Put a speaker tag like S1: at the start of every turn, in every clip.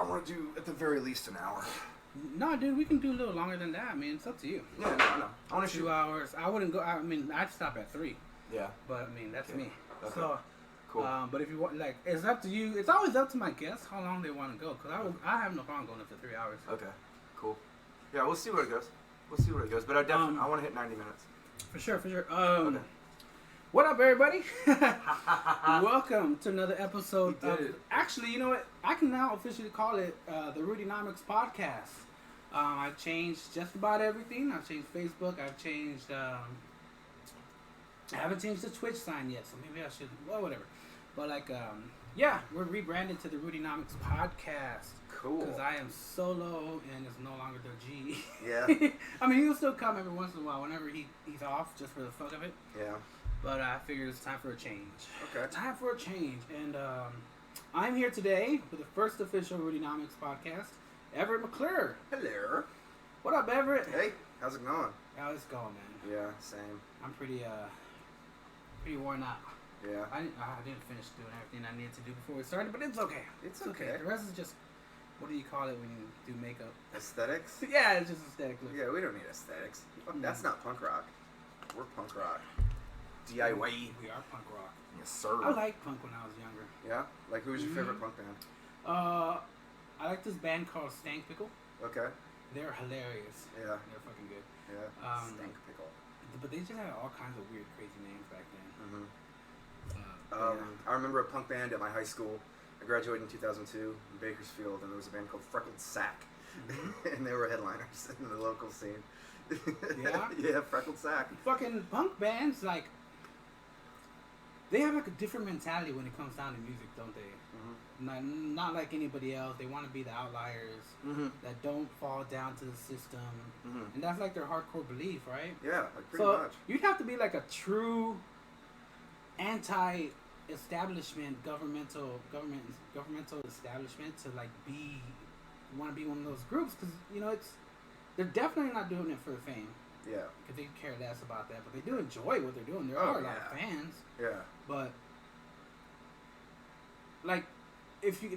S1: I want to do at the very least an hour.
S2: No, dude, we can do a little longer than that. I mean, it's up to you.
S1: Yeah, no. I want to shoot
S2: 2 hours. I wouldn't go. I mean, I'd stop at 3.
S1: Yeah.
S2: But I mean, that's me.
S1: Okay.
S2: So,
S1: cool.
S2: But if you want, like, it's up to you. It's always up to my guests how long they want to go. Cause I have no problem going up to 3 hours.
S1: Okay. Cool. Yeah, we'll see where it goes. But I definitely I want to hit 90 minutes.
S2: For sure.
S1: Okay.
S2: What up, everybody? Welcome to another episode of... Actually, you know what? I can now officially call it the Rudy-nomics podcast. I've changed just about everything. I've changed Facebook. I've changed... I haven't changed the Twitch sign yet, so maybe I should... Well, whatever. But, like, yeah, we're rebranded to the Rudy-nomics podcast.
S1: Cool.
S2: Because I am solo and it's no longer the G.
S1: Yeah.
S2: I mean, he'll still come every once in a while whenever he's off, just for the fuck of it.
S1: Yeah.
S2: But I figured it's time for a change.
S1: Okay.
S2: Time for a change. And I'm here today with the first official Rudy-nomics podcast, Everett McClure.
S1: Hello.
S2: What up, Everett?
S1: Hey, how's it going?
S2: How's it going, man?
S1: Yeah, same.
S2: I'm pretty worn out.
S1: Yeah.
S2: I didn't finish doing everything I needed to do before we started, but it's okay.
S1: It's okay.
S2: The rest is just, what do you call it when you do makeup?
S1: Aesthetics?
S2: Yeah, it's just aesthetic look.
S1: Yeah, we don't need aesthetics. That's not punk rock. We're punk rock. DIY.
S2: We are punk rock.
S1: Yes, sir.
S2: I liked punk when I was younger.
S1: Yeah? Like, who was your favorite punk band?
S2: I like this band called Stank Pickle.
S1: Okay.
S2: They're hilarious.
S1: Yeah.
S2: They're fucking good.
S1: Yeah. Stank Pickle.
S2: But they just had all kinds of weird, crazy names back then.
S1: Mm-hmm.
S2: Yeah.
S1: I remember a punk band at my high school. I graduated in 2002 in Bakersfield, and there was a band called Freckled Sack. Mm-hmm. And they were headliners in the local scene.
S2: Yeah?
S1: Yeah, Freckled Sack.
S2: Fucking punk bands, like, they have like a different mentality when it comes down to music, don't they? Mm-hmm. Not like anybody else. They want to be the outliers that don't fall down to the system. Mm-hmm. And that's like their hardcore belief, right?
S1: Yeah, like pretty much.
S2: You'd have to be like a true anti-establishment governmental establishment to like want to be one of those groups, because you know they're definitely not doing it for the fame.
S1: Yeah.
S2: Because they care less about that, but they do enjoy what they're doing. There are a lot of fans.
S1: Yeah.
S2: But like, if you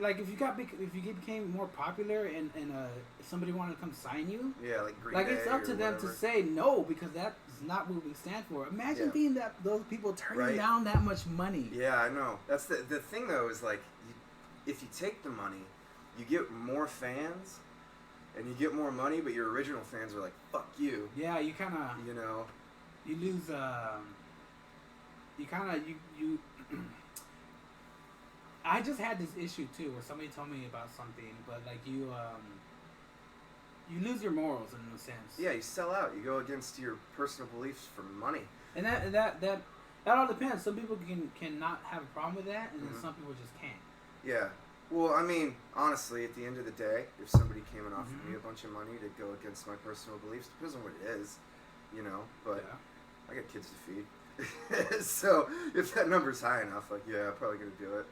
S2: became more popular and somebody wanted to come sign you,
S1: yeah, like Green
S2: like
S1: Day
S2: it's up to them to say no, because that's not what we stand for. Imagine being those people turning down that much money.
S1: Yeah, I know. That's the thing though, is like, if you take the money, you get more fans. And you get more money, but your original fans are like, fuck you.
S2: Yeah, you kind of...
S1: You know?
S2: You lose, you I just had this issue, too, where somebody told me about something, but, like, you lose your morals, in a sense.
S1: Yeah, you sell out. You go against your personal beliefs for money.
S2: And that all depends. Some people cannot have a problem with that, and then some people just can't.
S1: Yeah. Well, I mean, honestly, at the end of the day, if somebody came and offered me a bunch of money to go against my personal beliefs, depends on what it is, you know, but I got kids to feed. So, if that number's high enough, like, yeah, I'm probably going to do it.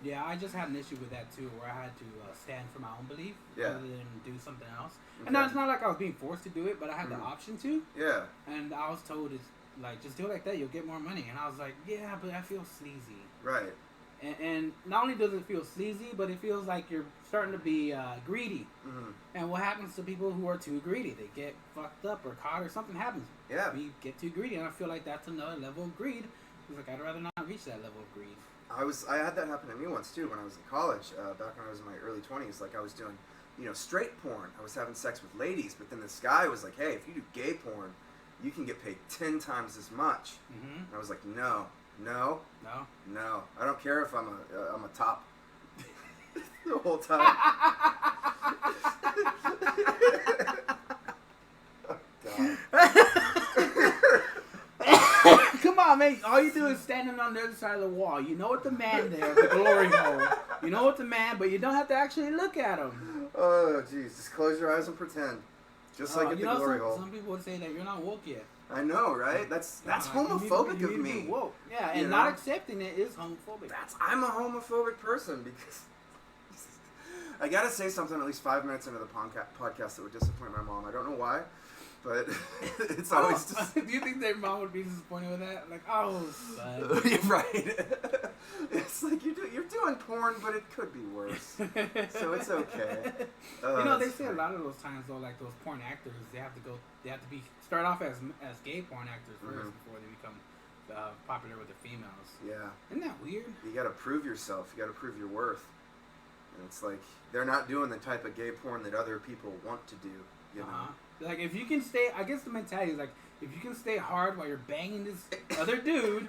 S2: Yeah, I just had an issue with that, too, where I had to stand for my own belief rather than do something else. Okay. And now it's not like I was being forced to do it, but I had the option to.
S1: Yeah.
S2: And I was told, like, just do it like that, you'll get more money. And I was like, yeah, but I feel sleazy.
S1: Right.
S2: And not only does it feel sleazy, but it feels like you're starting to be greedy. Mm-hmm. And what happens to people who are too greedy? They get fucked up or caught or something happens.
S1: Yeah.
S2: We get too greedy, and I feel like that's another level of greed. It's like, I'd rather not reach that level of greed.
S1: I had that happen to me once, too, when I was in college, back when I was in my early 20s. Like, I was doing, straight porn. I was having sex with ladies, but then this guy was like, hey, if you do gay porn, you can get paid 10 times as much. Mm-hmm. And I was like, No. I don't care if I'm a top the whole time.
S2: Oh, come on, mate. All you do is standing on the other side of the wall. You know what the man there, the glory hole. You know what the man, but you don't have to actually look at him.
S1: Oh, jeez. Just close your eyes and pretend. Just like at the glory hole.
S2: Some people would say that you're not woke yet.
S1: I know, right? That's homophobic of me.
S2: Woke. Yeah, and not accepting it is homophobic.
S1: I'm a homophobic person because I gotta say something at least 5 minutes into the podcast that would disappoint my mom. I don't know why, but it's always just...
S2: Do you think their mom would be disappointed with that? Like, oh, son.
S1: You're right. It's like you're doing porn, but it could be worse. So it's okay.
S2: They say a lot of those times though, like those porn actors, they have to start off as gay porn actors first before they become popular with the females.
S1: Yeah.
S2: Isn't that weird?
S1: You got to prove yourself. You got to prove your worth. And it's like they're not doing the type of gay porn that other people want to do. You know.
S2: Like if you can stay, I guess the mentality is like if you can stay hard while you're banging this other dude.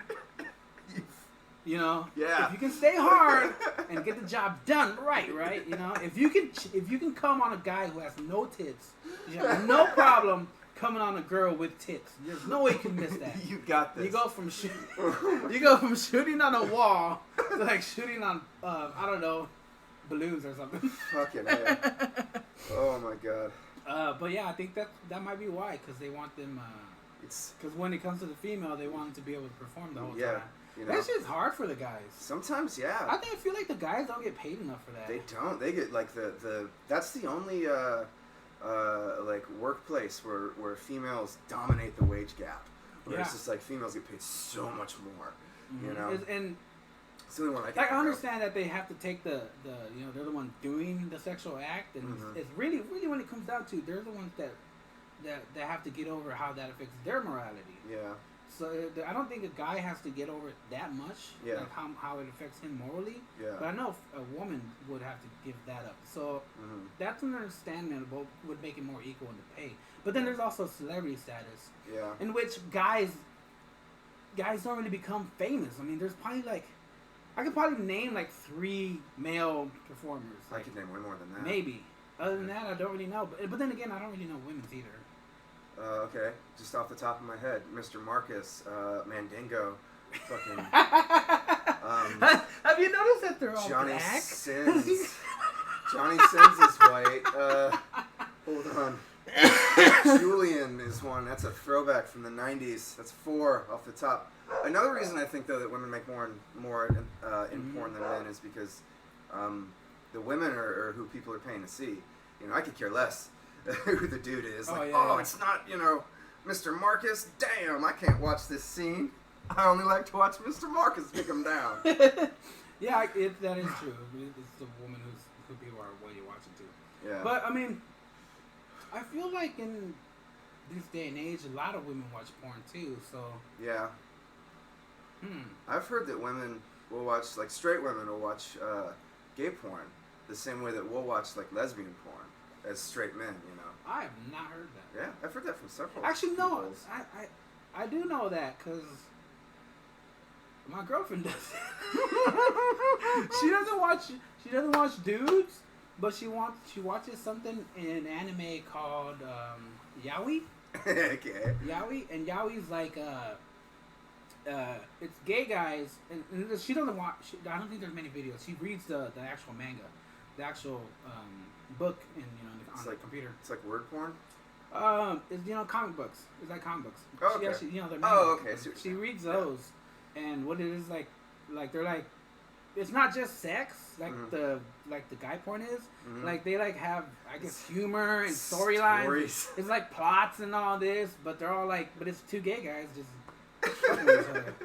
S1: Yeah.
S2: If you can stay hard and get the job done right, if you can come on a guy who has no tits, you have no problem coming on a girl with tits. There's no way you can miss that.
S1: You got this.
S2: You go from shooting on a wall to like shooting on I don't know, balloons or something.
S1: Fucking hell. Oh my god.
S2: But yeah, I think that might be why, because they want them. Because when it comes to the female, they want them to be able to perform the whole time. That shit's hard for the guys.
S1: Sometimes, yeah.
S2: I feel like the guys don't get paid enough for that.
S1: They don't. They get like the that's the only like workplace where females dominate the wage gap. Where it's just like females get paid so much more.
S2: Mm-hmm. And
S1: it's the only one I can.
S2: Like, I understand that they have to take the they're the one doing the sexual act, and it's really when it comes down to, they're the ones that have to get over how that affects their morality.
S1: Yeah.
S2: So I don't think a guy has to get over it that much, like how it affects him morally.
S1: Yeah.
S2: But I know a woman would have to give that up. So that's understandable, would make it more equal in the pay. But then there's also celebrity status, in which guys don't really become famous. I mean, there's probably I could probably name 3 male performers.
S1: I could name way more than that.
S2: Maybe. Other than that, I don't really know. But then again, I don't really know women's either.
S1: Okay, just off the top of my head, Mr. Marcus, Mandingo, fucking.
S2: Have you noticed that they're all
S1: Johnny
S2: black?
S1: Sins. Johnny Sins is white. Hold on. Julian is one. That's a throwback from the '90s. That's 4 off the top. Another reason I think though that women make more in porn than men is because the women are who people are paying to see. I could care less who the dude is. It's not, Mr. Marcus. Damn, I can't watch this scene. I only like to watch Mr. Marcus pick him down.
S2: Yeah, that is true. It's the woman who people are really watching too.
S1: Yeah.
S2: But I mean, I feel like in this day and age, a lot of women watch porn too. So
S1: yeah. I've heard that women will watch, straight women will watch gay porn the same way that we'll watch lesbian porn as straight men.
S2: I have not heard that.
S1: Yeah, I've heard that from several.
S2: Actually, no, I do know that because my girlfriend does. She doesn't watch dudes, but she watches something in anime called yaoi.
S1: Okay.
S2: Yaoi, and yaoi's it's gay guys, and she doesn't watch. I don't think there's many videos. She reads the actual manga, the actual book, on the computer.
S1: It's like word porn.
S2: It's comic books. It's like comic books.
S1: Oh, okay.
S2: She actually, they're manga.
S1: Oh, okay.
S2: She reads those, and what it is they're it's not just sex the guy porn is. They have, I guess, humor and storylines. It's like plots and all this, but they're all but it's 2 gay guys just fucking with each other.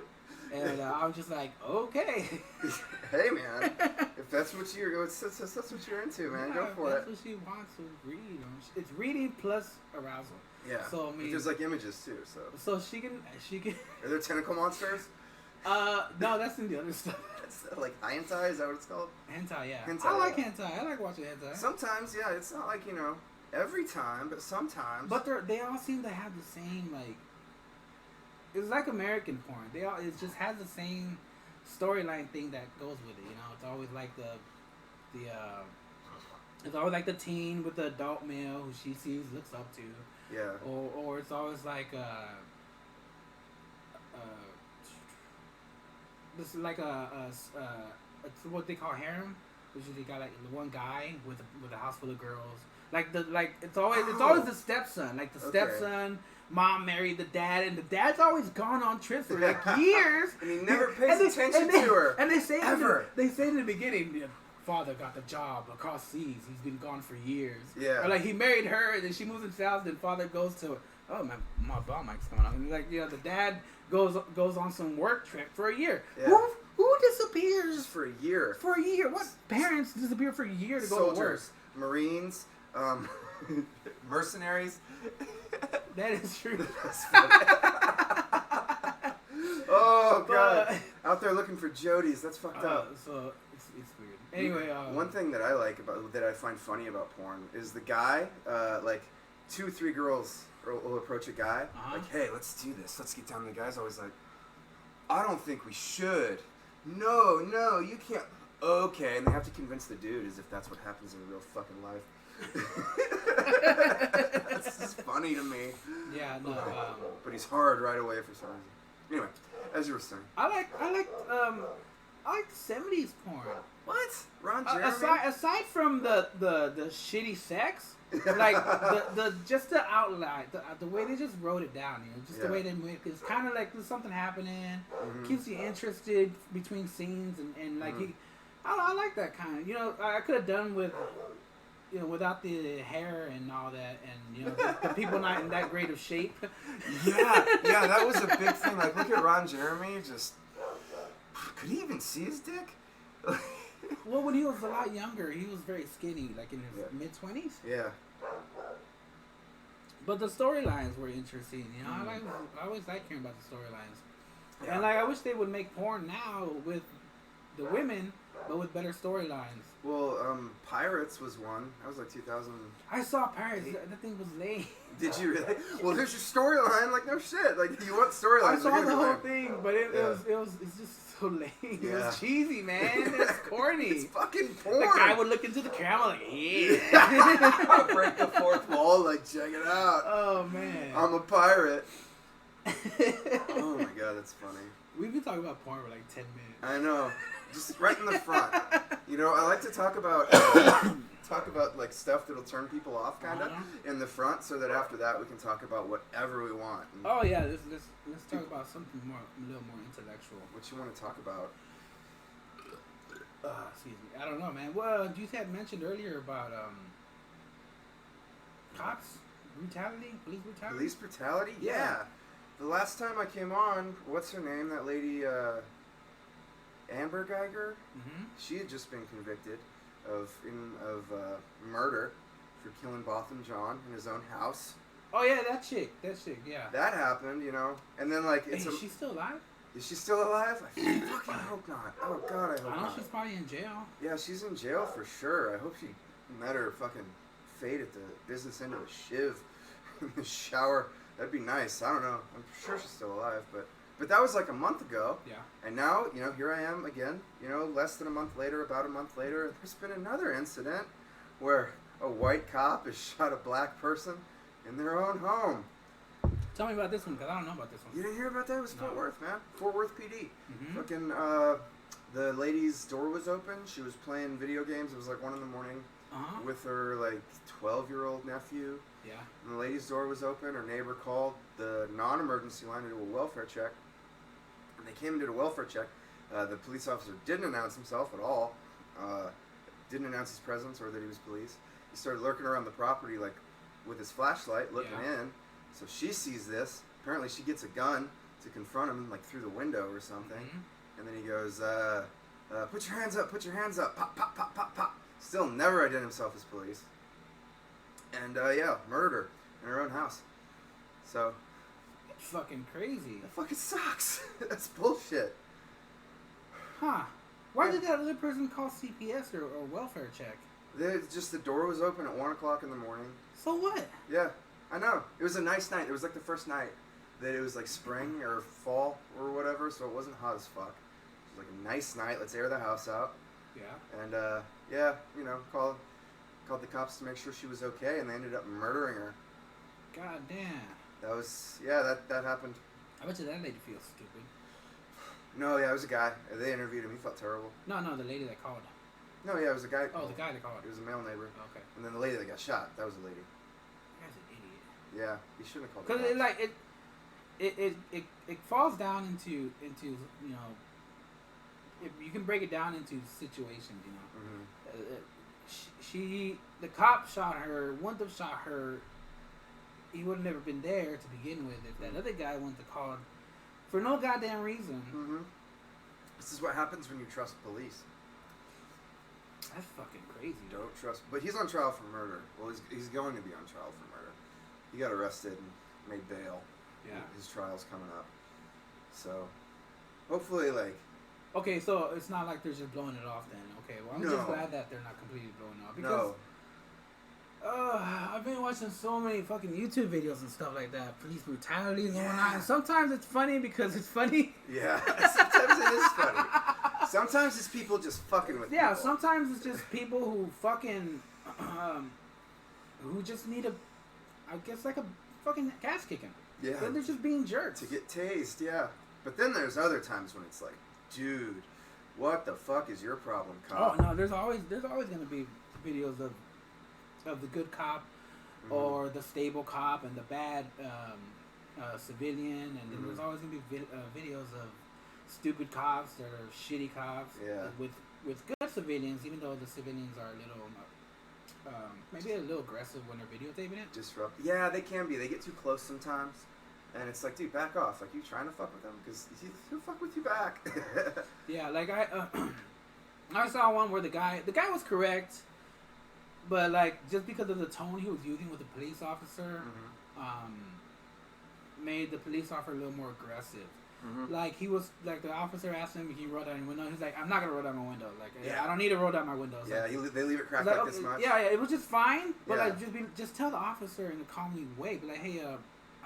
S2: And I was just like, okay.
S1: Hey man, if that's what you're into, man, go for it.
S2: That's what she wants to read. It's reading plus arousal.
S1: Yeah.
S2: So I mean,
S1: but there's images too.
S2: So she can.
S1: Are there tentacle monsters?
S2: No, that's in the other stuff.
S1: It's hentai, is that what it's called?
S2: Hentai, yeah.
S1: Hentai,
S2: I like hentai. I like watching hentai.
S1: Sometimes, yeah. It's not every time, but sometimes.
S2: But they all seem to have the same It's like American porn. It just has the same storyline thing that goes with it. It's always it's always the teen with the adult male who she looks up to.
S1: Yeah.
S2: Or it's always this is it's what they call harem, which is they got one guy with a house full of girls. It's always the stepson. Stepson, mom married the dad, and the dad's always gone on trips for years.
S1: And he never pays attention to her.
S2: And they say
S1: ever.
S2: They say in the beginning, father got the job across seas. He's been gone for years.
S1: Yeah.
S2: Or he married her, and then she moves in south. Then father goes to oh my ball mic's coming out. And like, you know, the dad goes on some work trip for a year.
S1: Yeah.
S2: Who disappears
S1: Just for a year?
S2: For a year? What parents disappear for a year to go to work?
S1: Marines, mercenaries.
S2: That is true.
S1: Oh god! Out there looking for Jodies. That's fucked up.
S2: So it's weird. Anyway,
S1: one thing that I like that I find funny about porn is the guy, like 2-3 girls will approach a guy, like, hey, let's do this. Let's get down. The guy's always like, I don't think we should. No, you can't. Okay, and they have to convince the dude as if that's what happens in real fucking life. That's just funny to me.
S2: Yeah, no.
S1: But he's hard right away for some reason. Anyway, as you were saying,
S2: I like 70s porn.
S1: What? Ron Jeremy?
S2: Aside from the shitty sex, like the just the outline, the way they just wrote it down, you know, just the way they make it's kind of like there's something happening, keeps you interested between scenes, and like I like that kind of, you know, I could have done with, you know, without the hair and all that, and you know, the people not in that great of shape.
S1: Yeah, that was a big thing. Like, look at Ron Jeremy. Just could he even see his dick?
S2: Well, when he was a lot younger, he was very skinny, like in his mid-20s.
S1: Yeah.
S2: But the storylines were interesting. You know, I always like hearing about the storylines, and like I wish they would make porn now with the women, but with better storylines.
S1: Well, Pirates was one. That was like 2000.
S2: I saw Pirates. That thing was lame.
S1: Did you really? Well, there's your storyline. Like, no shit. Like, you want storylines.
S2: I saw the whole thing, but it's just so lame. It was cheesy, man. It's corny.
S1: It's fucking porn.
S2: The guy would look into the camera like, yeah.
S1: Break the fourth wall, like, check it out.
S2: Oh, man.
S1: I'm a pirate. Oh, my God, that's funny.
S2: We've been talking about porn for like 10 minutes.
S1: I know. Just right in the front. You know, I like to talk about like stuff that'll turn people off, kind of, in the front, so that after that we can talk about whatever we want. And
S2: oh yeah, let's talk about something a little more intellectual.
S1: What you want to talk about?
S2: Excuse me. I don't know, man. Well, you had mentioned earlier about cops brutality, police brutality.
S1: Police brutality? Yeah. The last time I came on, what's her name? That lady. Amber Geiger, she had just been convicted of murder for killing Botham John in his own house.
S2: Oh yeah, that chick, yeah.
S1: That happened, you know, and then like
S2: is she still alive?
S1: Is she still alive? I fucking hope not. Oh God, I hope not.
S2: I know she's probably in jail.
S1: Yeah, she's in jail for sure. I hope she met her fucking fate at the business end of a shiv in the shower. That'd be nice. I don't know. I'm sure she's still alive, but that was like a month ago.
S2: Yeah.
S1: And now, you know, here I am again, you know, less than a month later, about a month later, there's been another incident where a white cop has shot a black person in their own home.
S2: Tell me about this one, because I don't know about this one.
S1: You didn't hear about that? It was Fort Worth, man. Fort Worth PD. Fucking, the lady's door was open. She was playing video games. It was like 1 a.m. with her, like, 12-year-old nephew.
S2: Yeah.
S1: And the lady's door was open. Her neighbor called the non-emergency line to do a welfare check. And they came and did a welfare check. The police officer didn't announce himself at all. Didn't announce his presence or that he was police. He started lurking around the property, like, with his flashlight, looking in. So she sees this. Apparently she gets a gun to confront him, like, through the window or something. And then he goes, put your hands up, put your hands up. Pop, pop, pop, pop, pop. Still never identified himself as police. And, murdered her in her own house. So.
S2: That's fucking crazy.
S1: That fucking sucks. That's bullshit.
S2: Huh. Why did that other person call CPS or welfare check?
S1: Just the door was open at 1 o'clock in the morning.
S2: So what?
S1: Yeah, I know. It was a nice night. It was like the first night that it was like spring or fall or whatever, so it wasn't hot as fuck. It was like a nice night. Let's air the house out.
S2: Yeah.
S1: And, you know, called the cops to make sure she was okay, and they ended up murdering her.
S2: God damn.
S1: That was, that happened.
S2: I bet you that lady feels stupid.
S1: No, it was a guy. They interviewed him. He felt terrible.
S2: No, the lady that called.
S1: No, it was a guy.
S2: Oh, the guy that called.
S1: It was a male neighbor.
S2: Okay.
S1: And then the lady that got shot, that was a lady.
S2: That guy's an idiot.
S1: Yeah, he shouldn't have called.
S2: Because it falls down into you know, you can break it down into situations, you know. The cop shot her, wouldn't have shot her he would have never been there to begin with if that other guy went to call for no goddamn reason.
S1: Mm-hmm. This is what happens when you trust police.
S2: That's fucking crazy.
S1: Don't trust. But he's on trial for murder. Well, he's going to be on trial for murder. He got arrested and made bail.
S2: Yeah.
S1: His trial's coming up. So, hopefully, like...
S2: Okay, so it's not like they're just blowing it off then. Okay, well, I'm just glad that they're not completely blowing it off. Because, I've been watching so many fucking YouTube videos and stuff like that. Police brutality and whatnot. And sometimes it's funny because it's funny.
S1: Yeah, sometimes it is funny. Sometimes it's people just fucking with people.
S2: Sometimes it's just people who fucking... who just need I guess like a fucking ass kicking.
S1: Yeah.
S2: They're just being jerks.
S1: To get tased, yeah. But then there's other times when it's like, dude, what the fuck is your problem, cop?
S2: Oh no, there's always gonna be videos of the good cop or the stable cop and the bad civilian, and then there's always gonna be videos of stupid cops that are shitty cops.
S1: Yeah.
S2: With good civilians, even though the civilians are a little maybe a little aggressive when they're videotaping it.
S1: Disrupt. Yeah, they can be. They get too close sometimes. And it's like, dude, back off. Like, you trying to fuck with them? Because he'll fuck with you back.
S2: Yeah, like I saw one where the guy was correct, but like just because of the tone he was using with the police officer, made the police officer a little more aggressive. Like he was like the officer asked him if he rolled down his window. He's like, I'm not gonna roll down my window. Like I don't need to roll down my window.
S1: Yeah,
S2: like,
S1: they leave it cracked like this much.
S2: Yeah, it was just fine. But like just tell the officer in a calming way. Be like, hey,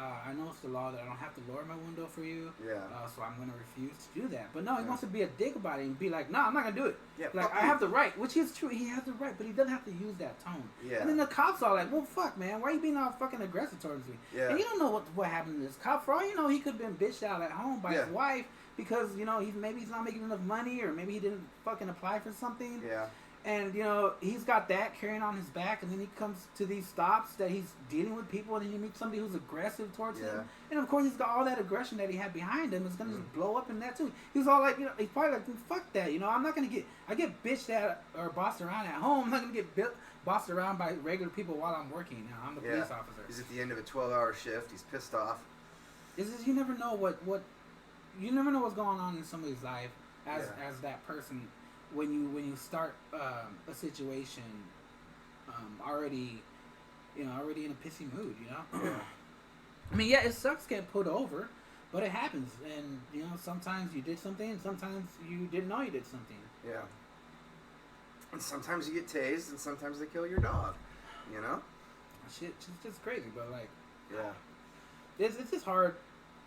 S2: I know it's the law that I don't have to lower my window for you. Yeah. So I'm gonna refuse to do that. But no, he wants to be a dick about it and be like, no, I'm not gonna do it. Yeah. Like I have the right, which is true. He has the right, but he doesn't have to use that tone. Yeah. And then the cops are like, well, fuck, man, why are you being all fucking aggressive towards me? Yeah. And you don't know what happened to this cop. For all you know, he could have been bitched out at home by his wife because you know maybe he's not making enough money or maybe he didn't fucking apply for something. Yeah. And, you know, he's got that carrying on his back, and then he comes to these stops that he's dealing with people, and then he meets somebody who's aggressive towards him. And, of course, he's got all that aggression that he had behind him. It's going to just blow up in that, too. He's all like, you know, he's probably like, fuck that, you know, I'm not going to I get bitched at or bossed around at home. I'm not going to get bossed around by regular people while I'm working. Now, I'm a police officer.
S1: He's at the end of a 12-hour shift. He's pissed off.
S2: You never know you never know what's going on in somebody's life as that person. When you start a situation already in a pissy mood, you know. Yeah. I mean, yeah, it sucks getting put over, but it happens, and you know sometimes you did something, and sometimes you didn't know you did something. Yeah.
S1: And sometimes you get tased, and sometimes they kill your dog. You know.
S2: Shit, it's just crazy, but like, it's just hard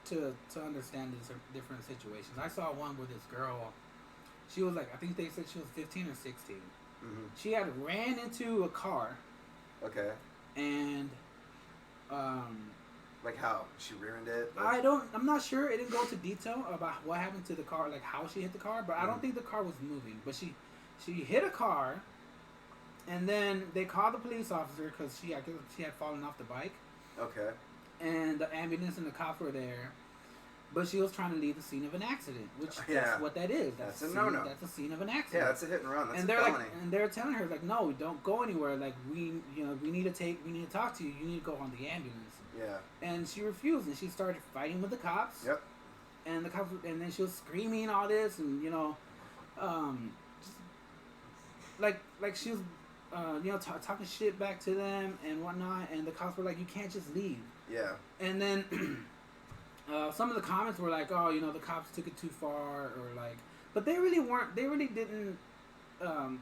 S2: to understand these different situations. I saw one where this girl. She was like, I think they said she was 15 or 16. She had ran into a car. Okay. And,
S1: like how? She rear-ended it? Like...
S2: I'm not sure. It didn't go into detail about what happened to the car, like how she hit the car, but I don't think the car was moving. But she hit a car, and then they called the police officer because I guess she had fallen off the bike. Okay. And the ambulance and the cops were there. But she was trying to leave the scene of an accident, which that's what that is. That's a no-no. That's a scene of an accident.
S1: Yeah, that's a hit and run. That's
S2: a felony. And they're telling her like, no, don't go anywhere. Like we need to talk to you. You need to go on the ambulance. Yeah. And she refused, and she started fighting with the cops. Yep. And the cops, and then she was screaming all this, and you know, just like she was, talking shit back to them and whatnot. And the cops were like, you can't just leave. Yeah. And then. Some of the comments were like, oh, you know, the cops took it too far, or like, but they really weren't. They really didn't.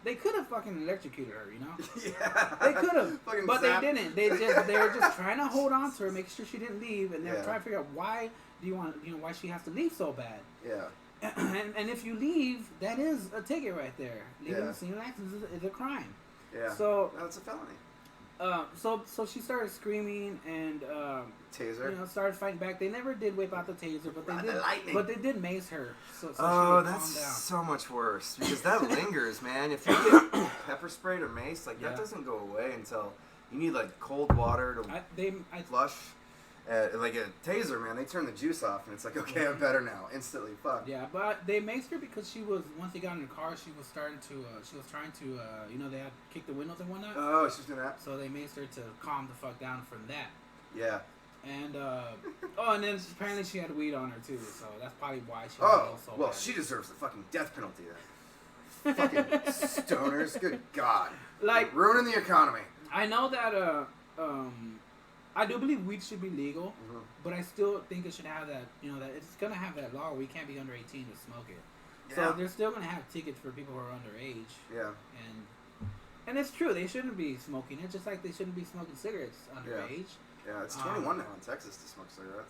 S2: They could have fucking electrocuted her, you know. Yeah. They could have, but they didn't. They were just trying to hold on to her, make sure she didn't leave, and they were trying to figure out why why she has to leave so bad. Yeah. And if you leave, that is a ticket right there. Leaving the scene of accident is a crime. Yeah. So
S1: that's a felony.
S2: So she started screaming and
S1: taser.
S2: You know, started fighting back. They never did whip out the taser, but they did mace her. So
S1: that's so much worse because that lingers, man. If you get pepper sprayed or mace, like that doesn't go away until you need like cold water to flush. Like a taser, man, they turn the juice off and it's like, okay, I'm better now, instantly. Fuck.
S2: Yeah, but they maced her because once they got in the car, she was trying to, they had kicked the windows and whatnot.
S1: Oh, she's doing that.
S2: So they maced her to calm the fuck down from that.
S1: Yeah.
S2: And and then apparently she had weed on her too, so that's probably why she
S1: Oh,
S2: so
S1: well,
S2: bad.
S1: she deserves the fucking death penalty then. Fucking stoners, good God.
S2: Like,
S1: ruining the economy.
S2: I know that I do believe weed should be legal, but I still think it should have that, that it's gonna have that law where we can't be under 18 to smoke it.
S1: Yeah.
S2: So they're still gonna have tickets for people who are underage.
S1: Yeah.
S2: And it's true, they shouldn't be smoking it, just like they shouldn't be smoking cigarettes underage.
S1: Yeah, it's 21 now in Texas to smoke cigarettes.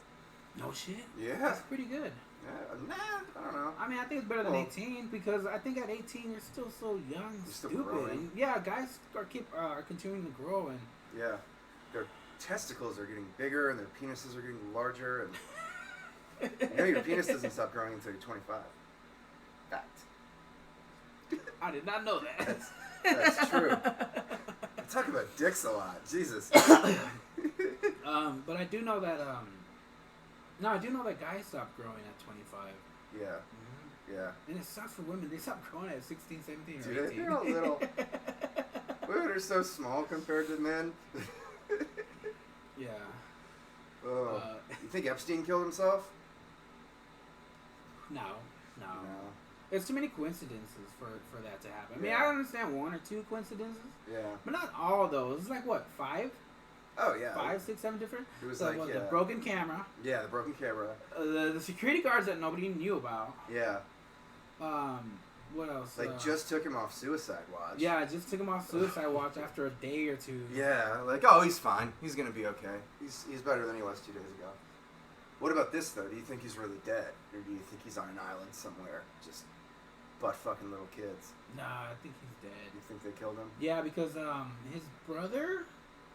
S2: No shit.
S1: Yeah.
S2: That's pretty good.
S1: Yeah, nah, I don't know.
S2: I mean, I think it's better than 18 because I think at 18 you're still so young, and
S1: still
S2: stupid.
S1: growing.
S2: And yeah, guys are continuing to grow and
S1: yeah, their testicles are getting bigger and their penises are getting larger, and your penis doesn't stop growing until you're 25. Fact.
S2: I did not know that.
S1: That's true. I talk about dicks a lot. Jesus.
S2: But I do know that I do know that guys stop growing at 25.
S1: Yeah.
S2: Mm-hmm.
S1: Yeah.
S2: And it sucks for women. They stop growing at 16, 17, or
S1: Dude,
S2: 18.
S1: they're a little. Women are so small compared to men.
S2: Yeah.
S1: Oh. You think Epstein killed himself?
S2: No.
S1: No.
S2: There's too many coincidences for that to happen. I mean,
S1: Yeah.
S2: I understand one or two coincidences,
S1: Yeah.
S2: but not all of those. It's like, what, 5?
S1: Oh, yeah.
S2: 5, 6, 7 different?
S1: It was
S2: so
S1: like,
S2: the broken camera.
S1: Yeah, the broken camera.
S2: The security guards that nobody knew about.
S1: Yeah.
S2: What else?
S1: Like, just took him off suicide watch.
S2: Yeah, I just took him off suicide watch after a day or two.
S1: Yeah, like, oh, he's fine. He's gonna be okay. He's better than he was 2 days ago. What about this, though? Do you think he's really dead? Or do you think he's on an island somewhere, just butt-fucking little kids?
S2: Nah, I think he's dead.
S1: You think they killed him?
S2: Yeah, because his brother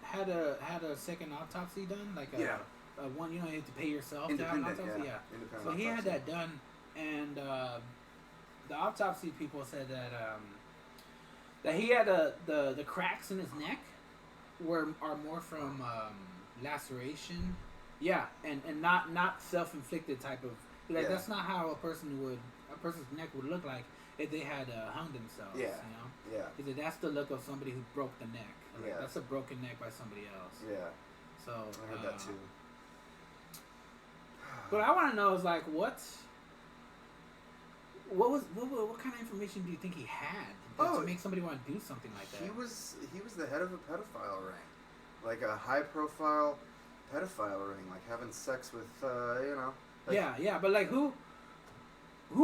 S2: had a second autopsy done, like a one, you had to pay yourself to have an autopsy. Yeah.
S1: Independent
S2: So he had
S1: autopsy.
S2: that done, and the autopsy people said that he had the cracks in his neck are more from laceration. Yeah, and not self-inflicted type of, like, that's not how a person's neck would look like if they had hung themselves.
S1: Yeah.
S2: You know?
S1: Yeah.
S2: Because that's the look of somebody who broke the neck. Like,
S1: Yeah.
S2: that's a broken neck by somebody else.
S1: Yeah.
S2: So
S1: I heard that too.
S2: But I want to know is like what kind of information do you think he had to make somebody want to do something like that?
S1: He was the head of a pedophile ring, like a high-profile pedophile ring, like having sex with Like,
S2: yeah, but like who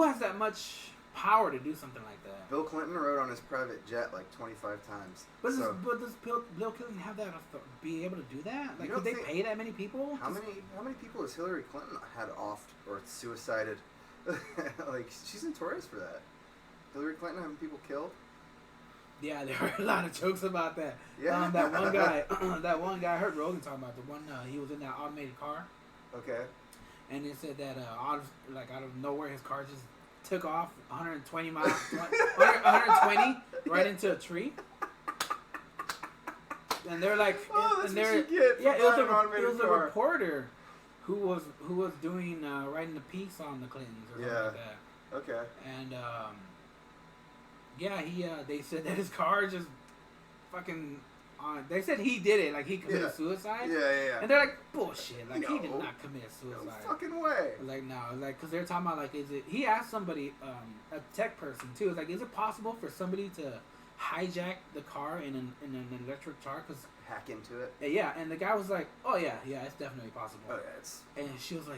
S2: has that much power to do something like that?
S1: Bill Clinton rode on his private jet like 25 times.
S2: But does Bill Clinton have that be able to do that? Like, could they pay that many people?
S1: How many people has Hillary Clinton had offed or suicided? Like, she's notorious for that. Hillary Clinton having people killed.
S2: Yeah, there are a lot of jokes about that.
S1: Yeah.
S2: That one guy, I heard Rogan talking about the one. He was in that automated car.
S1: Okay.
S2: And he said that out of nowhere, his car just took off 120 miles, 120 right into a tree. And they're like, it was a reporter who was doing writing the piece on the Clintons or something like that.
S1: Okay.
S2: And they said that his car just fucking. They said he did it, like he committed suicide.
S1: Yeah.
S2: And they're like, bullshit, like he did not commit suicide.
S1: No fucking way.
S2: Like, no, like, because they're talking about, like, he asked somebody, a tech person too, it's like, is it possible for somebody to hijack the car in an electric car? Cause,
S1: hack into it?
S2: Yeah, and the guy was like, oh yeah, it's definitely possible.
S1: Oh yeah, it's...
S2: And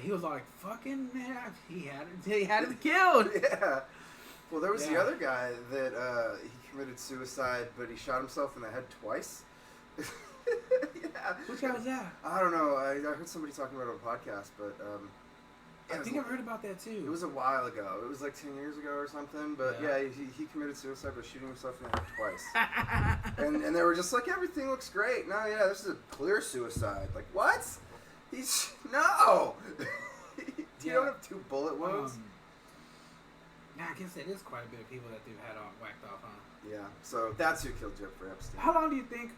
S2: he was like, fucking man, he had it killed.
S1: Yeah. Well, there was the other guy that he committed suicide, but he shot himself in the head twice. Yeah.
S2: Which guy was that?
S1: I don't know. I heard somebody talking about it on a podcast, but
S2: I think I've heard about that too.
S1: It was a while ago. It was like 10 years ago or something. But he committed suicide by shooting himself in the head twice. and they were just like, everything looks great. No, this is a clear suicide. Like, what? No. You don't have 2 bullet wounds.
S2: Yeah, I guess it is quite a bit of people that they've had whacked off, huh?
S1: Yeah. So that's who killed Jeffrey Epstein.
S2: How long do you think?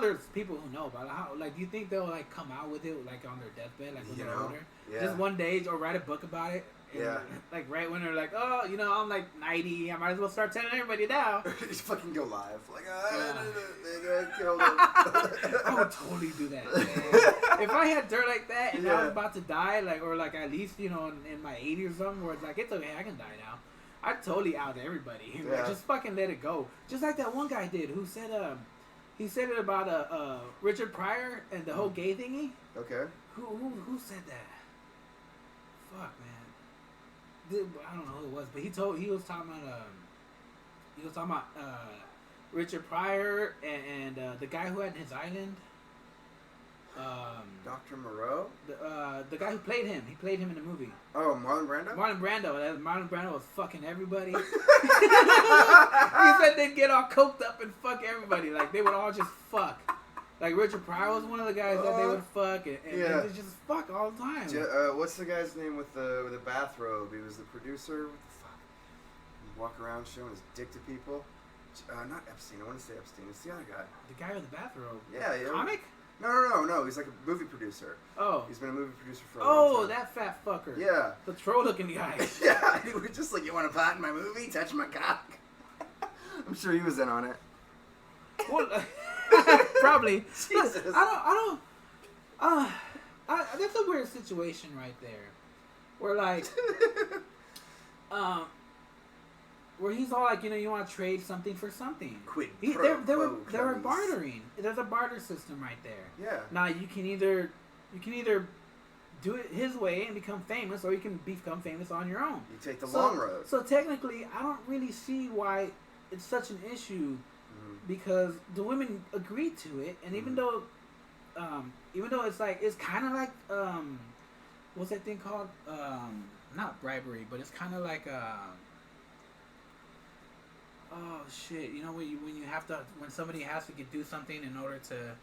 S2: There's people who know about it. How, do you think they'll come out with it on their deathbed, when they're older?
S1: Yeah.
S2: Just one day, or write a book about it And
S1: Yeah.
S2: Like right when they're like, oh, you know, I'm like 90. I might as well start telling everybody now.
S1: Just fucking go live. Like, they killed him.
S2: I would totally do that. Man. If I had dirt like that and I was about to die, like, or like at least, you know, in my 80s or something, where it's like, it's okay, I can die now. I'd totally out everybody. Like, just fucking let it go. Just like that one guy did who said, he said it about Richard Pryor and the whole gay thingy.
S1: Okay.
S2: Who said that? Fuck, man. I don't know who it was, but he was talking about Richard Pryor and the guy who had his island.
S1: Dr. Moreau?
S2: The guy who played him. He played him in the movie.
S1: Oh, Marlon Brando?
S2: Marlon Brando was fucking everybody. He said they'd get all coked up and fuck everybody. Like, they would all just fuck. Like, Richard Pryor was one of the guys that they would fuck. And they would just fuck all the time.
S1: What's the guy's name with the bathrobe? He was the producer. What the fuck? He'd walk around showing his dick to people. Not Epstein. I want to say Epstein. It's the other guy.
S2: The guy with the bathrobe.
S1: Yeah.
S2: Comic?
S1: No. He's like a movie producer.
S2: Oh.
S1: He's been a movie producer for a long time.
S2: Oh, that fat fucker.
S1: Yeah.
S2: The troll-looking guy.
S1: Yeah. He was just like, you want a pot in my movie? Touch my cock. I'm sure he was in on it.
S2: Well, probably.
S1: Jesus.
S2: That's a weird situation right there. Where, like, where he's all like, you know, you want to trade something for something. They were bartering. There's a barter system right there.
S1: Yeah.
S2: Now you can either do it his way and become famous, or you can become famous on your own.
S1: You take the long road.
S2: So technically, I don't really see why it's such an issue, because the women agreed to it, and even though it's like, it's kind of like what's that thing called? Not bribery, but it's kind of like oh shit, you know, when somebody has to do something in order to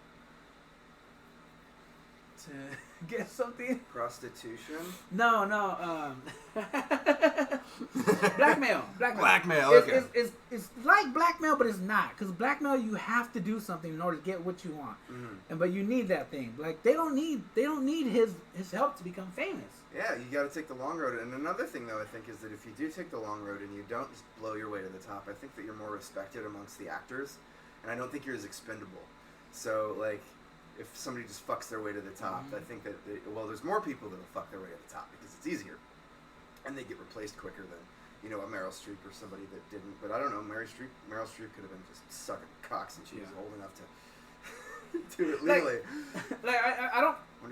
S2: get something.
S1: Prostitution?
S2: No. Blackmail.
S1: Blackmail. Okay.
S2: It's like blackmail, but it's not. Because blackmail, you have to do something in order to get what you want, but you need that thing. Like, they don't need his help to become famous.
S1: Yeah, you got to take the long road. And another thing, though, I think, is that if you do take the long road and you don't just blow your way to the top, I think that you're more respected amongst the actors, and I don't think you're as expendable. So, like, if somebody just fucks their way to the top, I think that there's more people that'll fuck their way to the top because it's easier, and they get replaced quicker than, you know, a Meryl Streep or somebody that didn't. But I don't know, Meryl Streep could have been just sucking cocks, and she was old enough to do it legally.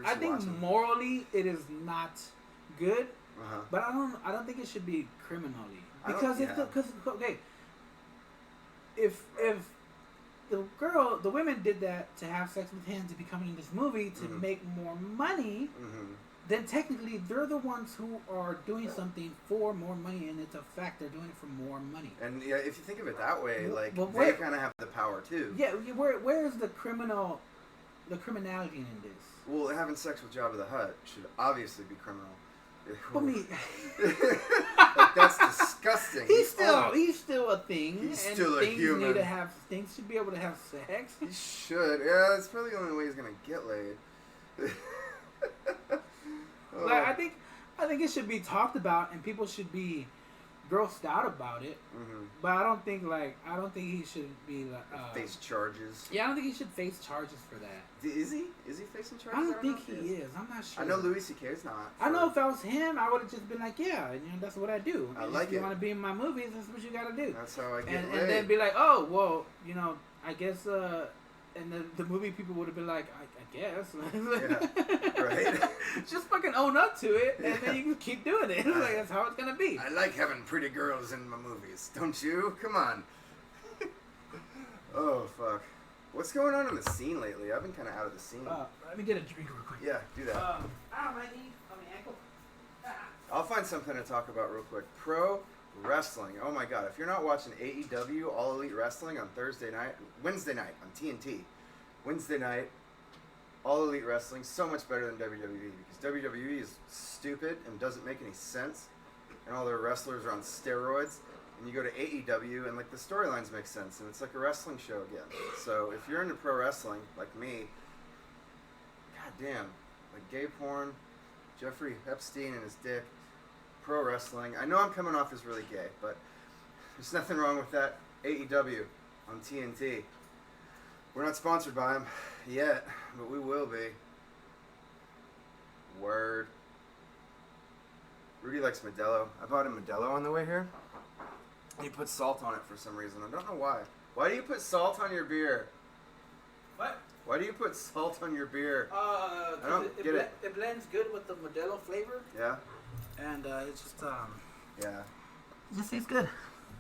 S2: I think morally it is not good, but I don't think it should be criminally, because if the women did that to have sex with him to be coming in this movie to make more money, then technically they're the ones who are doing something for more money, and it's a fact they're doing it for more money. And
S1: yeah, if you think of it that way, like, they kind of have the power too.
S2: Yeah, where is the criminality in this?
S1: Well, having sex with Jabba the Hutt should obviously be criminal.
S2: Like,
S1: that's disgusting.
S2: He's still a thing.
S1: He's still a human.
S2: Things should be able to have sex.
S1: He should. Yeah, that's probably the only way he's gonna get laid.
S2: Like, I think it should be talked about, and people should be grossed out about it. But I don't think he should be like
S1: face charges.
S2: Yeah, I don't think he should face charges for that.
S1: Is he facing charges?
S2: I don't think he is. I'm not sure.
S1: I know Louis C.K. is not.
S2: I know if I was him, I would have just been like, yeah, you know, that's what I do.
S1: I like it.
S2: If you want to be in my movies, that's what you got to do.
S1: That's how I get laid.
S2: And then be like, oh, well, you know, I guess, and the movie people would have been like, I guess.
S1: Yeah, right?
S2: Just fucking own up to it, and then you can keep doing it. Like, that's how it's going to be.
S1: I like having pretty girls in my movies, don't you? Come on. Oh, fuck. What's going on in the scene lately? I've been kind of out of the scene.
S2: Let me get a drink real quick.
S1: Yeah, do that.
S2: My knee, on my ankle.
S1: I'll find something to talk about real quick. Pro wrestling. Oh my god, if you're not watching AEW, All Elite Wrestling, on Wednesday night on TNT. Wednesday night, All Elite Wrestling, so much better than WWE, because WWE is stupid and doesn't make any sense, and all their wrestlers are on steroids. And you go to AEW, and like the storylines make sense, and it's like a wrestling show again. So if you're into pro wrestling, like me, goddamn, like gay porn, Jeffrey Epstein and his dick, pro wrestling. I know I'm coming off as really gay, but there's nothing wrong with that. AEW on TNT. We're not sponsored by them yet, but we will be. Word. Rudy likes Modelo. I bought him Modelo on the way here. He put salt on it for some reason. I don't know why. Why do you put salt on your beer?
S2: What?
S1: Why do you put salt on your beer?
S2: I
S1: don't get it.
S2: It blends good with the Modelo flavor.
S1: Yeah?
S2: And it's just,
S1: Yeah.
S2: It just tastes good.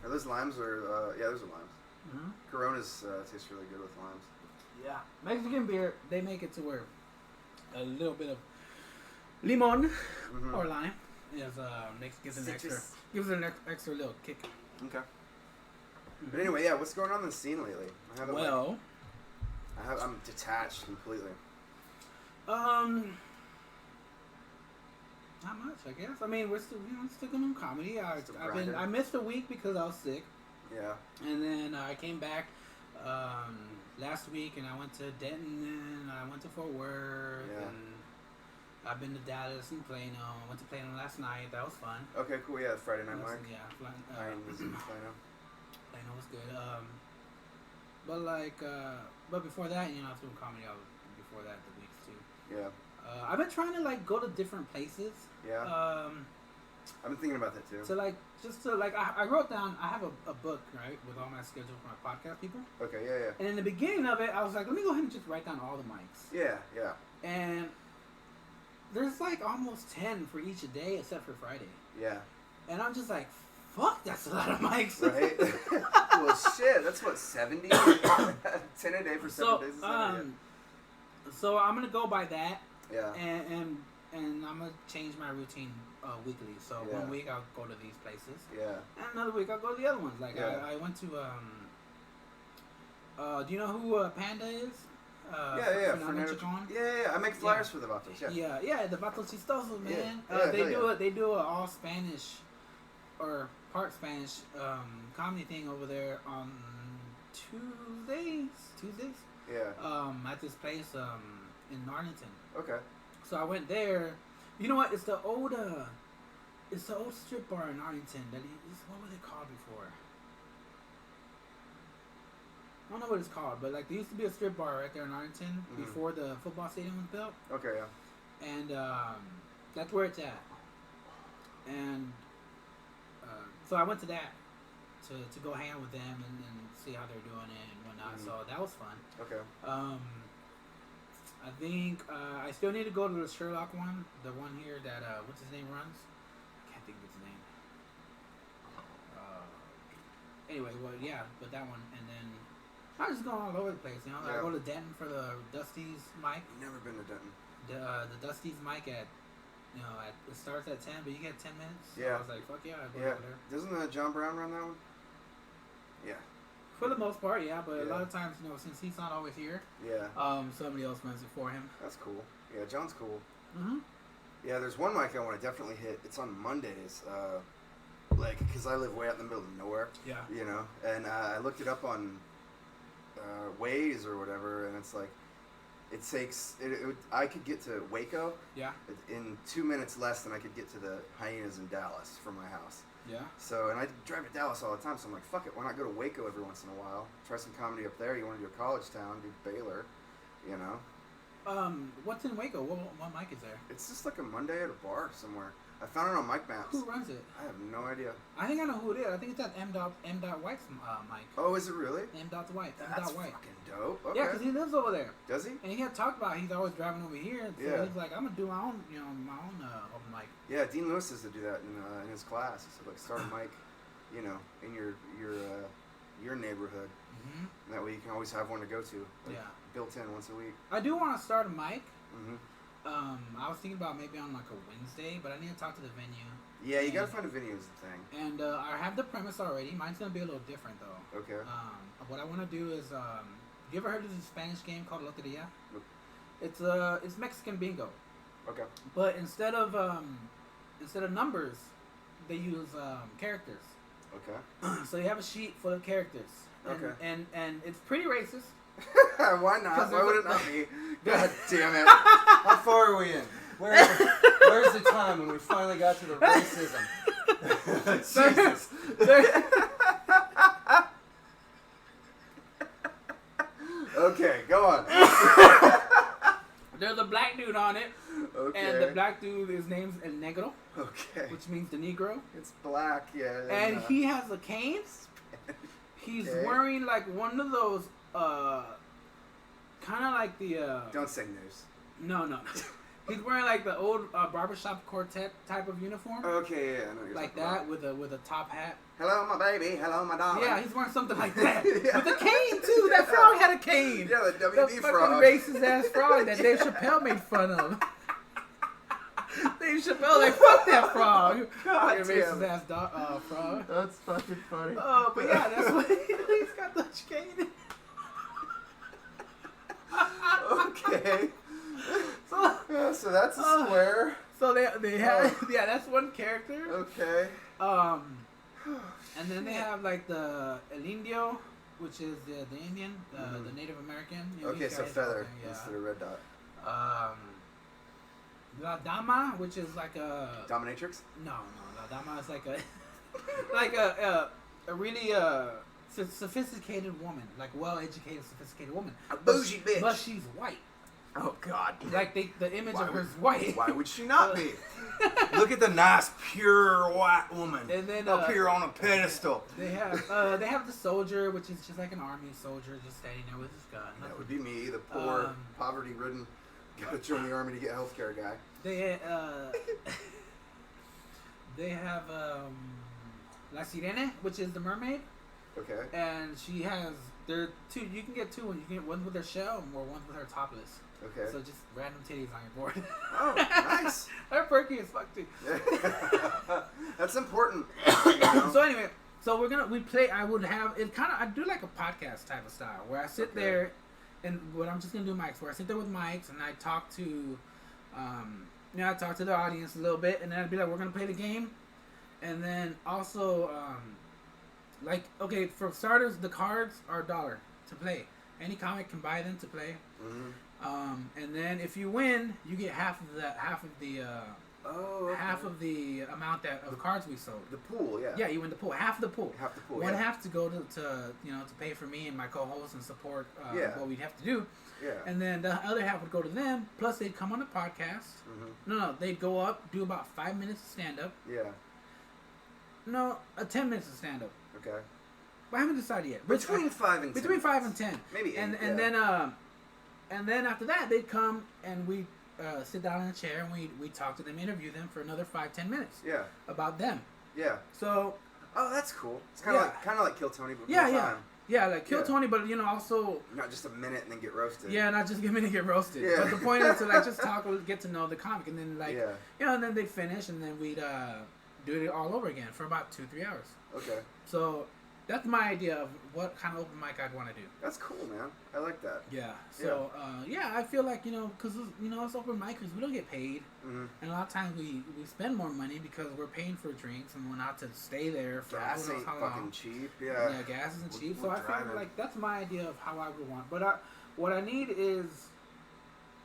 S1: Are those limes or, yeah, those are limes.
S2: Mm-hmm.
S1: Coronas taste really good with limes.
S2: Yeah. Mexican beer, they make it to where a little bit of limon or lime gives it an extra little kick.
S1: Okay. But anyway, yeah, what's going on in the scene lately? I'm detached completely.
S2: Not much, I guess. I mean, we're still doing comedy. I missed a week because I was sick.
S1: Yeah.
S2: And then I came back last week, and I went to Denton, and I went to Fort Worth, and I've been to Dallas and Plano. I went to Plano last night. That was fun.
S1: Okay, cool. Yeah, Friday Night Mark.
S2: Yeah,
S1: Plano.
S2: Plano was good. But before that, I was doing comedy before that the weeks too.
S1: Yeah.
S2: I've been trying to go to different places.
S1: Yeah. I've been thinking about that too.
S2: I wrote down. I have a book right with all my schedule for my podcast people.
S1: Okay. Yeah.
S2: And in the beginning of it, I was like, let me go ahead and just write down all the mics.
S1: Yeah. Yeah.
S2: And there's almost 10 for each a day except for Friday.
S1: Yeah.
S2: And I'm just like, fuck, that's a lot of mics.
S1: Right? Well, shit, that's what, 70? 10 a day for 7 days?
S2: So I'm going to go by that.
S1: Yeah.
S2: And I'm going to change my routine weekly. So 1 week I'll go to these places.
S1: Yeah.
S2: And another week I'll go to the other ones. I went to, do you know who Panda is?
S1: Fernando Chacon. Yeah. I make flyers for the Vatos.
S2: Yeah. The Vatos Chistosos, man.
S1: Yeah.
S2: They do a all Spanish or part Spanish comedy thing over there on Tuesdays.
S1: Yeah.
S2: At this place in Arlington.
S1: Okay.
S2: So I went there. You know what? It's the old strip bar in Arlington. What was it called before? I don't know what it's called, but there used to be a strip bar right there in Arlington before the football stadium was built.
S1: Okay, yeah.
S2: And that's where it's at. And so I went to that to go hang out with them and see how they're doing it and whatnot. So that was fun.
S1: Okay.
S2: I think I still need to go to the Sherlock one, the one here that what's his name runs. I can't think of his name. Anyway, but that one, and then I just go all over the place. I go to Denton for the Dusty's mic.
S1: Never been to Denton.
S2: The Dusty's mic it starts at 10, but you get 10 minutes. So
S1: yeah.
S2: I was like, fuck yeah, I'll go over there.
S1: Doesn't John Brown run that one? Yeah.
S2: For the most part, yeah, but a lot of times, since he's not always here, somebody else runs it for him.
S1: That's cool. Yeah, John's cool.
S2: Mm-hmm.
S1: Yeah, there's one mic I want to definitely hit. It's on Mondays, because I live way out in the middle of nowhere.
S2: Yeah.
S1: And I looked it up on Waze or whatever, and it's it takes I could get to Waco in 2 minutes less than I could get to the Hyenas in Dallas from my house.
S2: Yeah.
S1: So, and I drive to Dallas all the time, so I'm like, fuck it, why not go to Waco every once in a while? Try some comedy up there. You want to do a college town, do Baylor,
S2: What's in Waco? What mic is there?
S1: It's just a Monday at a bar somewhere. I found it on Mic Maps.
S2: Who runs it?
S1: I have no idea.
S2: I think I know who it is. I think it's that M. White's mic.
S1: Oh, is it really?
S2: M. White.
S1: That's fucking dope. Okay.
S2: Yeah, because he lives over there.
S1: Does he?
S2: And he had talked about he's always driving over here. So he's like, I'm gonna do my own, open mic.
S1: Yeah, Dean Lewis is to do that in his class. So start a mic, in your neighborhood.
S2: Mm-hmm.
S1: And that way you can always have one to go to. Built in once a week.
S2: I do want to start a mic.
S1: Mm-hmm.
S2: I was thinking about maybe on a Wednesday, but I need to talk to the venue.
S1: Yeah, you gotta find a venue is the thing.
S2: And I have the premise already. Mine's gonna be a little different though.
S1: Okay.
S2: What I want to do is, you ever heard of this Spanish game called Loteria?
S1: Nope.
S2: It's Mexican bingo.
S1: Okay.
S2: But instead of numbers, they use characters.
S1: Okay.
S2: So you have a sheet full of characters. And and it's pretty racist.
S1: Why not? Why would it not be? God damn it. How far are we in? Where's the time when we finally got to the racism? Jesus. Okay, go on.
S2: There's a black dude on it.
S1: Okay.
S2: And the black dude, his name's El Negro.
S1: Okay.
S2: Which means the Negro.
S1: It's black, yeah.
S2: And he has a cane. He's wearing like one of those, kind of like the.
S1: Don't say news.
S2: No. He's wearing like the old barbershop quartet type of uniform.
S1: Okay, yeah, I know you're
S2: like that with a top hat.
S1: Hello, my baby. Hello, my darling.
S2: Yeah, he's wearing something like that with a cane too. That frog had a cane.
S1: Yeah, the WB frog.
S2: The fucking racist ass frog that Dave Chappelle made fun of. Dave Chappelle like fuck that frog.
S1: God
S2: racist ass frog.
S1: That's fucking funny.
S2: Oh, but yeah, that's what he's got the cane.
S1: Okay. So that's a square.
S2: So they have that's one character.
S1: Okay.
S2: And then they have like the El Indio, which is the Indian, the Native American. You know,
S1: okay, so feather instead of red dot.
S2: La Dama, which is like a
S1: dominatrix.
S2: No, La Dama is like a really sophisticated woman, like well-educated, sophisticated woman.
S1: A bougie bitch.
S2: But she's white.
S1: Oh God!
S2: Like the image of her is white.
S1: Why would she not be? Look at the nice, pure white woman.
S2: And then
S1: up here on a pedestal.
S2: They have the soldier, which is just like an army soldier, just standing there with his gun.
S1: That would be me, the poor, poverty-ridden, gotta join the army to get healthcare guy.
S2: They have La Sirene, which is the mermaid.
S1: Okay.
S2: And she has two. You can get two, and you can get one with her shell or one with her topless.
S1: Okay.
S2: So just random titties on your board.
S1: Oh, nice.
S2: They're perky as fuck too.
S1: That's important.
S2: So anyway, we play. I would have it kind of. I do like a podcast type of style where I sit there, and what I'm just gonna do mics. Where I sit there with mics and I talk to, I talk to the audience a little bit, and then I'd be like, we're gonna play the game, and then also, for starters, the cards are $1 to play. Any comic can buy them to play.
S1: Mm-hmm.
S2: And then if you win, you get half of the amount of cards we sold.
S1: The pool, yeah.
S2: Yeah, you win the pool. Half the pool.
S1: Half the pool.
S2: One half to go to pay for me and my co-host and support what we'd have to do.
S1: Yeah.
S2: And then the other half would go to them. Plus they'd come on the podcast.
S1: Mm-hmm.
S2: No, they'd go up, do about 5 minutes of stand up.
S1: Yeah.
S2: No, 10 minutes of stand up.
S1: Okay.
S2: But I haven't decided yet.
S1: Between 5 and 10.
S2: Between 5 and 10.
S1: Maybe 8,
S2: And then after that, they'd come and we sit down in a chair and we talk to them, interview them for another 5-10 minutes.
S1: Yeah.
S2: About them.
S1: Yeah.
S2: So.
S1: Oh, that's cool. It's kind of like Kill Tony, but more time.
S2: Yeah, like Kill Tony, but also.
S1: Not just a minute and then get roasted.
S2: Yeah, not just a minute and get roasted. Yeah. But the point is to just talk, get to know the comic, and then and then they'd finish, and then we'd do it all over again for about 2-3 hours.
S1: Okay.
S2: So. That's my idea of what kind of open mic I'd want to do.
S1: That's cool, man. I like that.
S2: Yeah. So, I feel like, because, us open micers, we don't get paid.
S1: Mm-hmm.
S2: And a lot of times we spend more money because we're paying for drinks and we're not to stay there for
S1: gas ain't fucking cheap. Yeah.
S2: Yeah, gas isn't cheap. So I feel like that's my idea of how I would want. But what I need is,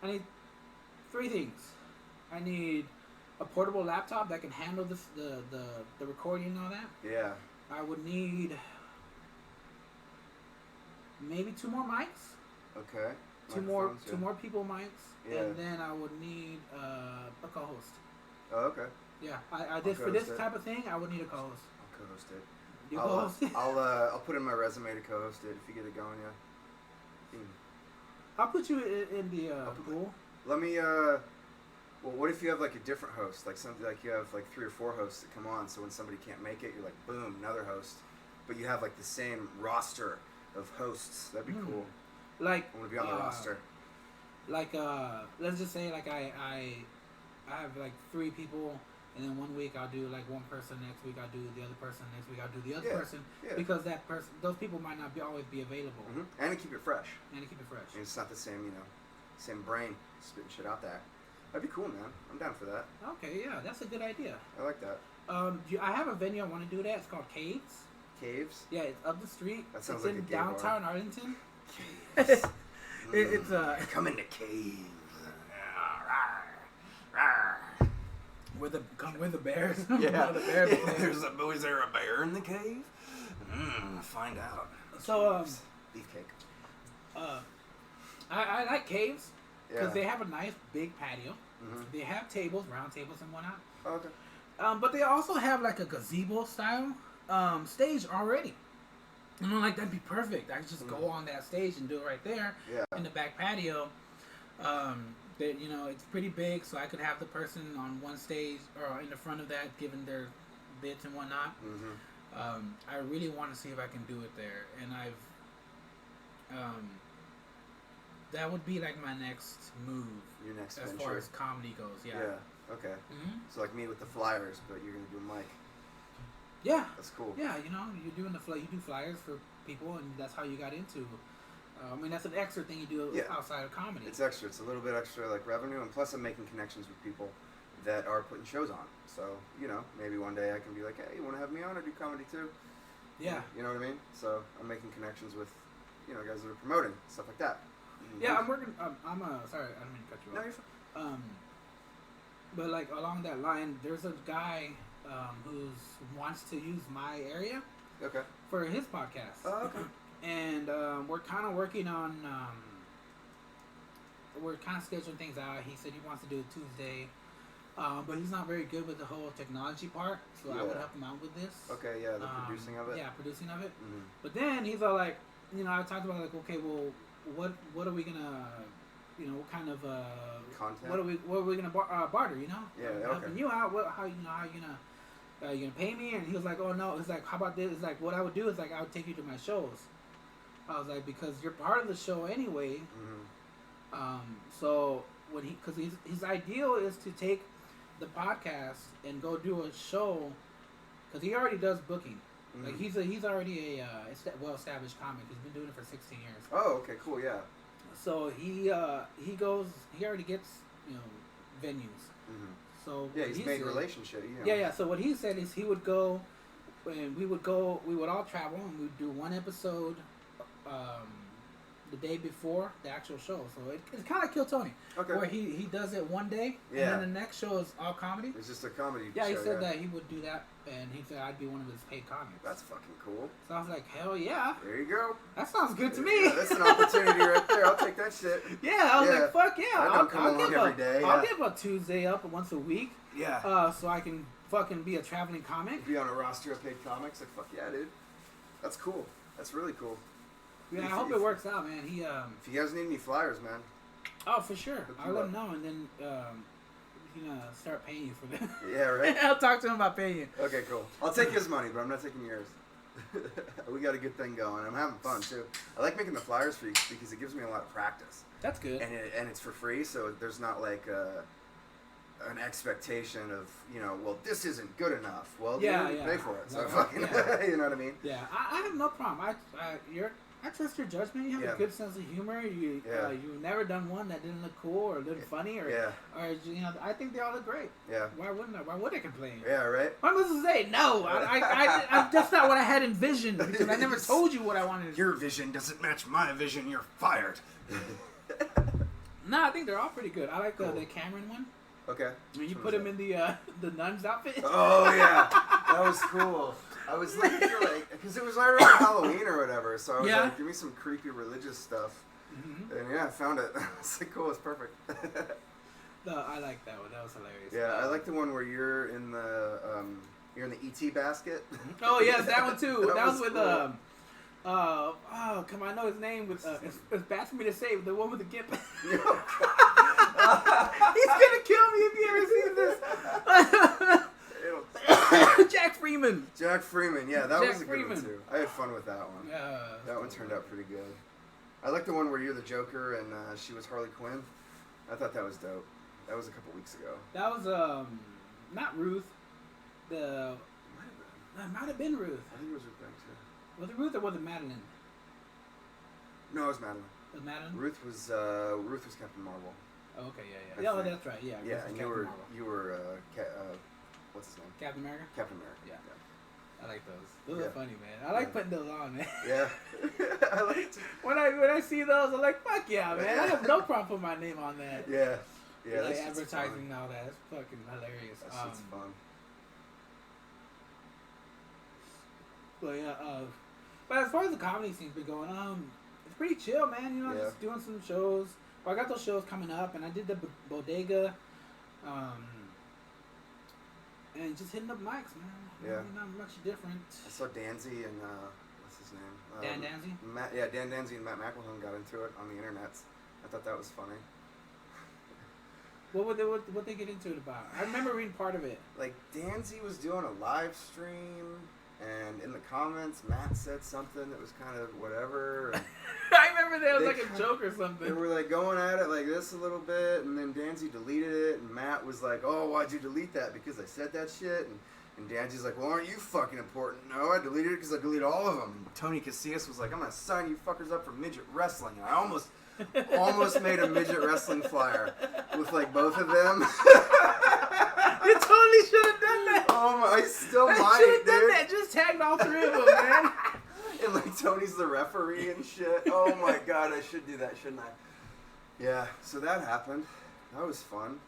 S2: I need 3 things. I need a portable laptop that can handle the recording and all that.
S1: Yeah.
S2: I would need maybe 2 more mics.
S1: Okay.
S2: Two more people mics. Yeah. And then I would need a co-host.
S1: Oh, okay.
S2: Yeah. For this type of thing, I would need a co-host.
S1: I'll co-host it.
S2: You co-host it?
S1: I'll put in my resume to co-host it if you get it going, yeah.
S2: I'll put you in the pool.
S1: Let me well, what if you have like a different host, like something like you have like 3 or 4 hosts that come on, so when somebody can't make it, you're like, boom, another host, but you have like the same roster of hosts. That'd be cool.
S2: Like
S1: I want to be on the roster.
S2: Like let's just say like I have like 3 people, and then one week I'll do like one person, next week I'll do the other person, next week I'll do the other person, because that person, those people might not always be available.
S1: Mm-hmm. And to keep it fresh.
S2: And
S1: it's not the same, same brain spitting shit out there. That'd be cool, man. I'm down for that.
S2: Okay, yeah, that's a good idea.
S1: I like that.
S2: I have a venue I want to do that. It's called Caves.
S1: Caves?
S2: Yeah, it's up the street.
S1: That sounds
S2: it's
S1: like
S2: in
S1: a gay
S2: downtown
S1: bar.
S2: Arlington.
S1: Caves.
S2: It's
S1: come into Caves.
S2: with the bears.
S1: Yeah.
S2: The bear
S1: Was there a bear in the cave? Find out.
S2: So
S1: Beefcake.
S2: I like caves because
S1: Yeah.
S2: they have a nice big patio.
S1: Mm-hmm.
S2: They have tables, round tables and whatnot.
S1: Oh, okay.
S2: But they also have like a gazebo style stage already. And I'm like, that'd be perfect. I could just go on that stage and do it right there in the back patio. That it's pretty big, so I could have the person on one stage or in the front of that giving their bits and whatnot.
S1: Mm-hmm.
S2: I really want to see if I can do it there, and that would be like my next move.
S1: Your next
S2: as
S1: venture.
S2: far as comedy goes. Yeah.
S1: Yeah. Okay.
S2: Mm-hmm.
S1: So like me with the flyers, but you're gonna do Mike.
S2: Yeah.
S1: That's cool.
S2: Yeah, you're doing you do flyers for people, and that's how you got into. I mean, that's an extra thing you do outside of comedy.
S1: It's extra. It's a little bit extra, like revenue, and plus I'm making connections with people that are putting shows on. So maybe one day I can be like, hey, you want to have me on or do comedy too?
S2: Yeah.
S1: You know what I mean? So I'm making connections with, guys that are promoting stuff like that.
S2: Yeah, I'm working. Sorry, I don't mean to cut you off.
S1: No, you're fine.
S2: But like along that line, there's a guy who wants to use my area for his podcast.
S1: Oh, okay.
S2: And we're kind of working on. We're kind of scheduling things out. He said he wants to do it Tuesday, but he's not very good with the whole technology part. So I would help him out with this.
S1: Okay, yeah, the producing of it.
S2: Yeah, producing of it.
S1: Mm-hmm.
S2: But then he's all like, I talked about like, okay, well, what are we gonna, what kind of
S1: content?
S2: What are we gonna barter?
S1: Yeah,
S2: helping you out. How you gonna pay me? And he was like, oh no. It's like, how about this? It's like, what I would do is like I would take you to my shows. I was like, because you're part of the show anyway.
S1: Mm-hmm.
S2: So when because his ideal is to take the podcast and go do a show, because he already does booking.
S1: Mm-hmm.
S2: Like he's already a well-established comic. He's been doing it for 16 years.
S1: Oh, okay, cool, yeah.
S2: So he already gets venues.
S1: Mm-hmm.
S2: So
S1: yeah, he's made relationship.
S2: Yeah. So what he said is he would go, and we would all travel, and we'd do one episode the day before the actual show. So it's kind of like Kill Tony, where he does it one day, and then the next show is all comedy.
S1: It's just a comedy
S2: show.
S1: He
S2: said that he would do that, and he said I'd be one of his paid comics.
S1: That's fucking cool.
S2: So I was like, hell yeah.
S1: There you go.
S2: That sounds good to me.
S1: Yeah, that's an opportunity right there. I'll take that shit.
S2: Yeah, I was like, fuck yeah.
S1: I'll give every day.
S2: I'll give a Tuesday up once a week.
S1: Yeah.
S2: So I can fucking be a traveling comic.
S1: Be on a roster of paid comics. Like, fuck yeah, dude. That's cool. That's really cool.
S2: Yeah, I hope it works out, man.
S1: If you guys need any flyers, man.
S2: Oh, for sure. I'll let him know, and then start paying you for them.
S1: Yeah, right.
S2: I'll talk to him about paying you.
S1: Okay, cool. I'll take his money, but I'm not taking yours. We got a good thing going. I'm having fun too. I like making the flyers for you because it gives me a lot of practice.
S2: That's good.
S1: And it's for free, so there's not like an expectation of well, this isn't good enough. Well, you pay for it, so fucking you know what I mean?
S2: Yeah, I have no problem. I trust your judgment. You have a good sense of humor. You've never done one that didn't look cool or look funny or I think they all look great.
S1: Yeah.
S2: Why wouldn't I? Why would I complain?
S1: Yeah, right.
S2: I'm supposed to say no. That's not what I had envisioned because I never told you what I wanted.
S1: Your vision doesn't match my vision. You're fired.
S2: No, I think they're all pretty good. I like the Cameron one.
S1: Okay.
S2: When you put him in the nun's outfit.
S1: Oh yeah, that was cool. I was looking for because it was right around Halloween or whatever, so I was like, give me some creepy religious stuff. Mm-hmm. And I found it. It's like, cool, it's perfect.
S2: No, I like that one. That was hilarious.
S1: Yeah, I like the one where you're in the ET basket.
S2: Oh yes, that one too. that was with
S1: cool.
S2: Come on, I know his name. With it's bad for me to say, but the one with the gimp. He's gonna kill me if he ever sees this. Jack Freeman.
S1: Jack Freeman, yeah, that was a good one too. I had fun with that one. That one turned out pretty good. I like the one where you're the Joker and she was Harley Quinn. I thought that was dope. That was a couple weeks ago.
S2: That was not Ruth. That might have been Ruth.
S1: I think it was Ruth Banks, yeah.
S2: Was it Ruth or was it Madeline?
S1: No, it was Madeline.
S2: Was Madeline?
S1: Ruth was Captain Marvel.
S2: Oh, okay, yeah. Oh, that's right, yeah.
S1: Yeah, and you were what's his name?
S2: Captain America?
S1: Captain America.
S2: Yeah. I like those. Those are funny, man. I like putting those on, man.
S1: Yeah. I like it.
S2: When I see those, I'm like, fuck yeah, man. I have no problem putting my name on that.
S1: Yeah. Yeah,
S2: like
S1: that's
S2: advertising and all that. It's fucking hilarious.
S1: That shit's fun.
S2: But yeah, but as far as the comedy scene's been going, it's pretty chill, man. You know,
S1: Yeah.
S2: just doing some shows. Well, I got those shows coming up, and I did the bodega, and just hitting up mics, man.
S1: Yeah.
S2: Really not much different.
S1: I saw Danzy and what's his name?
S2: Dan Danzy?
S1: Dan Danzy and Matt McElhone got into it on the internet. I thought that was funny.
S2: What they get into it about? I remember reading part of it.
S1: Like Danzy was doing a live stream, and in the comments, Matt said something that was kind of whatever. And
S2: I remember that was like a joke or something.
S1: They were like going at it like this a little bit, and then Danzy deleted it, and Matt was like, "Oh, why'd you delete that? Because I said that shit." And Danzy's like, "Well, aren't you fucking important?" "No, I deleted it because I deleted all of them." And Tony Casillas was like, "I'm gonna sign you fuckers up for midget wrestling," and I almost made a midget wrestling flyer with like both of them.
S2: You totally should have done that.
S1: Oh my, I still might,
S2: should have done
S1: dude.
S2: that. Just tagged all three of them, man.
S1: And like Tony's the referee and shit. Oh my god, I should do that, shouldn't I? Yeah, so that happened. That was fun.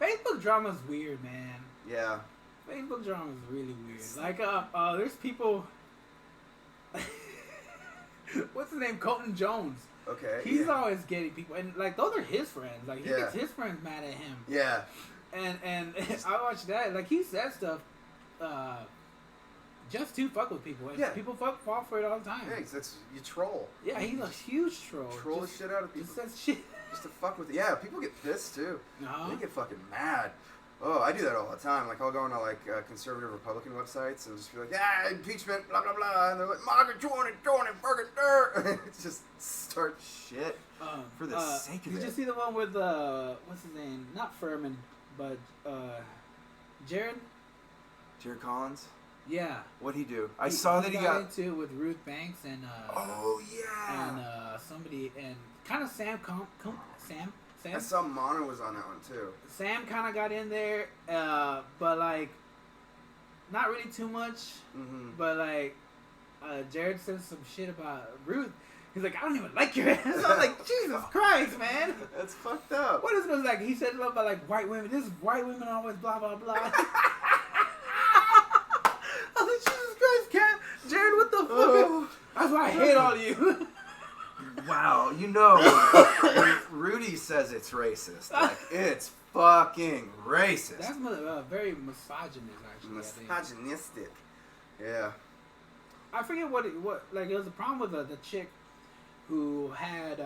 S2: Facebook drama's weird, man.
S1: Yeah.
S2: Facebook drama's really weird. Like, there's people. What's his name? Colton Jones.
S1: Okay.
S2: He's always getting people, and like those are his friends. Like he
S1: Yeah.
S2: gets his friends mad at him.
S1: Yeah.
S2: And I watched that. Like he said stuff, just to fuck with people. And
S1: Yeah.
S2: people fall for it all the time.
S1: Yeah, that's you troll.
S2: Yeah, he's a huge troll.
S1: Troll the shit out of people.
S2: Just says shit.
S1: Just to fuck with it. Yeah, people get pissed too.
S2: No.
S1: They get fucking mad. Oh, I do that all the time. Like, I'll go onto, like, conservative Republican websites and just be like, yeah, impeachment, blah, blah, blah. And they're like, Margaret, join it, fucking dirt. It's just start shit for the sake of it.
S2: Did you see the one with, what's his name? Not Furman, but, Jared?
S1: Jared Collins?
S2: Yeah.
S1: What'd he do? I saw that he got
S2: into it with Ruth Banks and,
S1: oh, yeah.
S2: And, somebody, and kind of Sam.
S1: I saw Mono was on that one, too.
S2: Sam kind of got in there, but, like, not really too much.
S1: Mm-hmm.
S2: But, like, Jared said some shit about Ruth. He's like, I don't even like your ass. I was like, Jesus Christ, man.
S1: That's fucked up.
S2: What is it like? He said about, like, white women. This is white women always blah, blah, blah. I was like, Jesus Christ, Cat. Jared, what the fuck?
S1: Oh.
S2: That's why I hate all of you.
S1: Wow, you know, when Rudy says it's racist, like, it's fucking racist.
S2: That's very misogynist, actually.
S1: Misogynistic. Yeah.
S2: I forget what like, it was a problem with the chick who had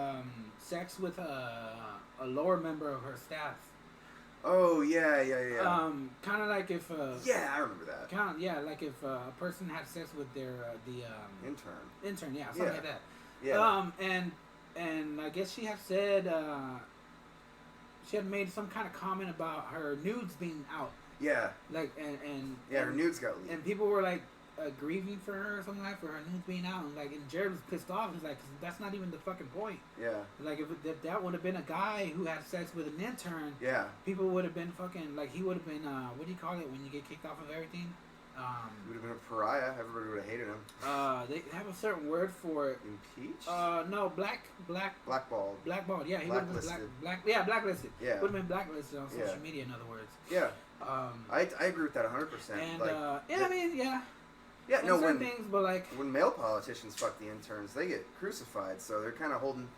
S2: sex with a lower member of her staff.
S1: Oh, yeah.
S2: Kind of like if...
S1: yeah, I remember that.
S2: Like if a person had sex with their,
S1: Intern,
S2: yeah, something like that.
S1: Yeah.
S2: And I guess she had said, she had made some kind of comment about her nudes being out.
S1: Yeah.
S2: Like, and
S1: her nudes got leaked.
S2: And people were like, grieving for her or something like for her nudes being out. And like, and Jared was pissed off. He's like, that's not even the fucking point.
S1: Yeah.
S2: Like, if that would have been a guy who had sex with an intern,
S1: yeah,
S2: people would have been fucking, like, he would have been, what do you call it when you get kicked off of everything?
S1: He would have been a pariah. Everybody would have hated him.
S2: They have a certain word for it.
S1: Impeached?
S2: No,
S1: Blackballed.
S2: Blackballed, yeah. He would have been blacklisted.
S1: Yeah.
S2: Would have been blacklisted on social media, in other words.
S1: Yeah. I agree with that 100%.
S2: And,
S1: like,
S2: I mean, yeah.
S1: Yeah, no,
S2: certain things, but like...
S1: When male politicians fuck the interns, they get crucified, so they're kind of holding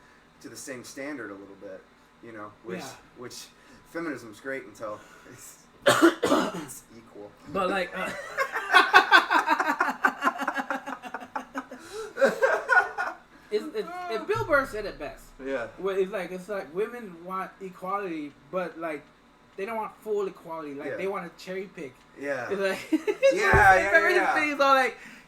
S1: to the same standard a little bit, you know, which feminism's great until it's equal.
S2: But like... If Bill Burr said it best.
S1: Yeah.
S2: Well, it's like women want equality, but like they don't want full equality. Like they want to cherry pick.
S1: Yeah.
S2: It's like
S1: yeah.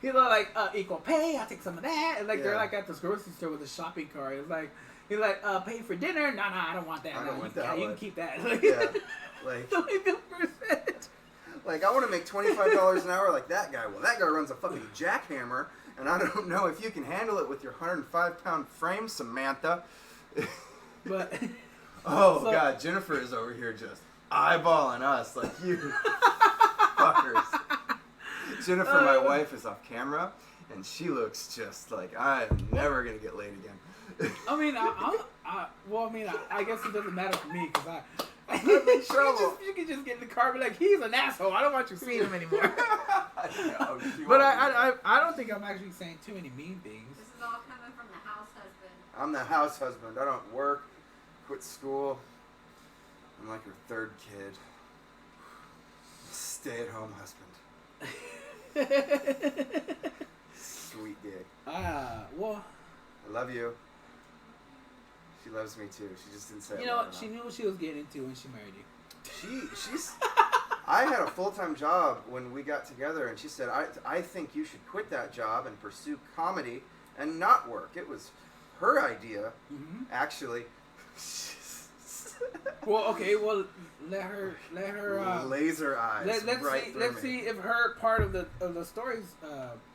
S2: He's all like equal pay. I'll take some of that. And like they're like at this grocery store with a shopping cart. It's like he's like pay for dinner. No, I don't want that.
S1: I don't want that.
S2: You can keep that. Like,
S1: yeah. Like
S2: the way Bill Burr said it.
S1: Like I want to make $25 an hour like that guy. Well, that guy runs a fucking jackhammer. And I don't know if you can handle it with your 105-pound frame, Samantha.
S2: But
S1: God, Jennifer is over here just eyeballing us like you fuckers. Jennifer, my wife, is off camera, and she looks just like I'm never gonna get laid again.
S2: I mean, I guess it doesn't matter for me because
S1: I'm in trouble.
S2: You can just get in the car and be like, he's an asshole. I don't want you seeing him anymore.
S1: No,
S2: But I don't think I'm actually saying too many mean things.
S3: This is all coming from the house husband.
S1: I'm the house husband. I don't work, quit school. I'm like your third kid. Stay-at-home husband. Sweet gig.
S2: Well.
S1: I love you. She loves me too. She just didn't say it.
S2: You know, she knew what she was getting into when she married you.
S1: She's. I had a full-time job when we got together, and she said, I think you should quit that job and pursue comedy and not work. It was her idea, actually.
S2: Well, okay. Well, let her.
S1: Laser eyes.
S2: Let's see if her part of the story's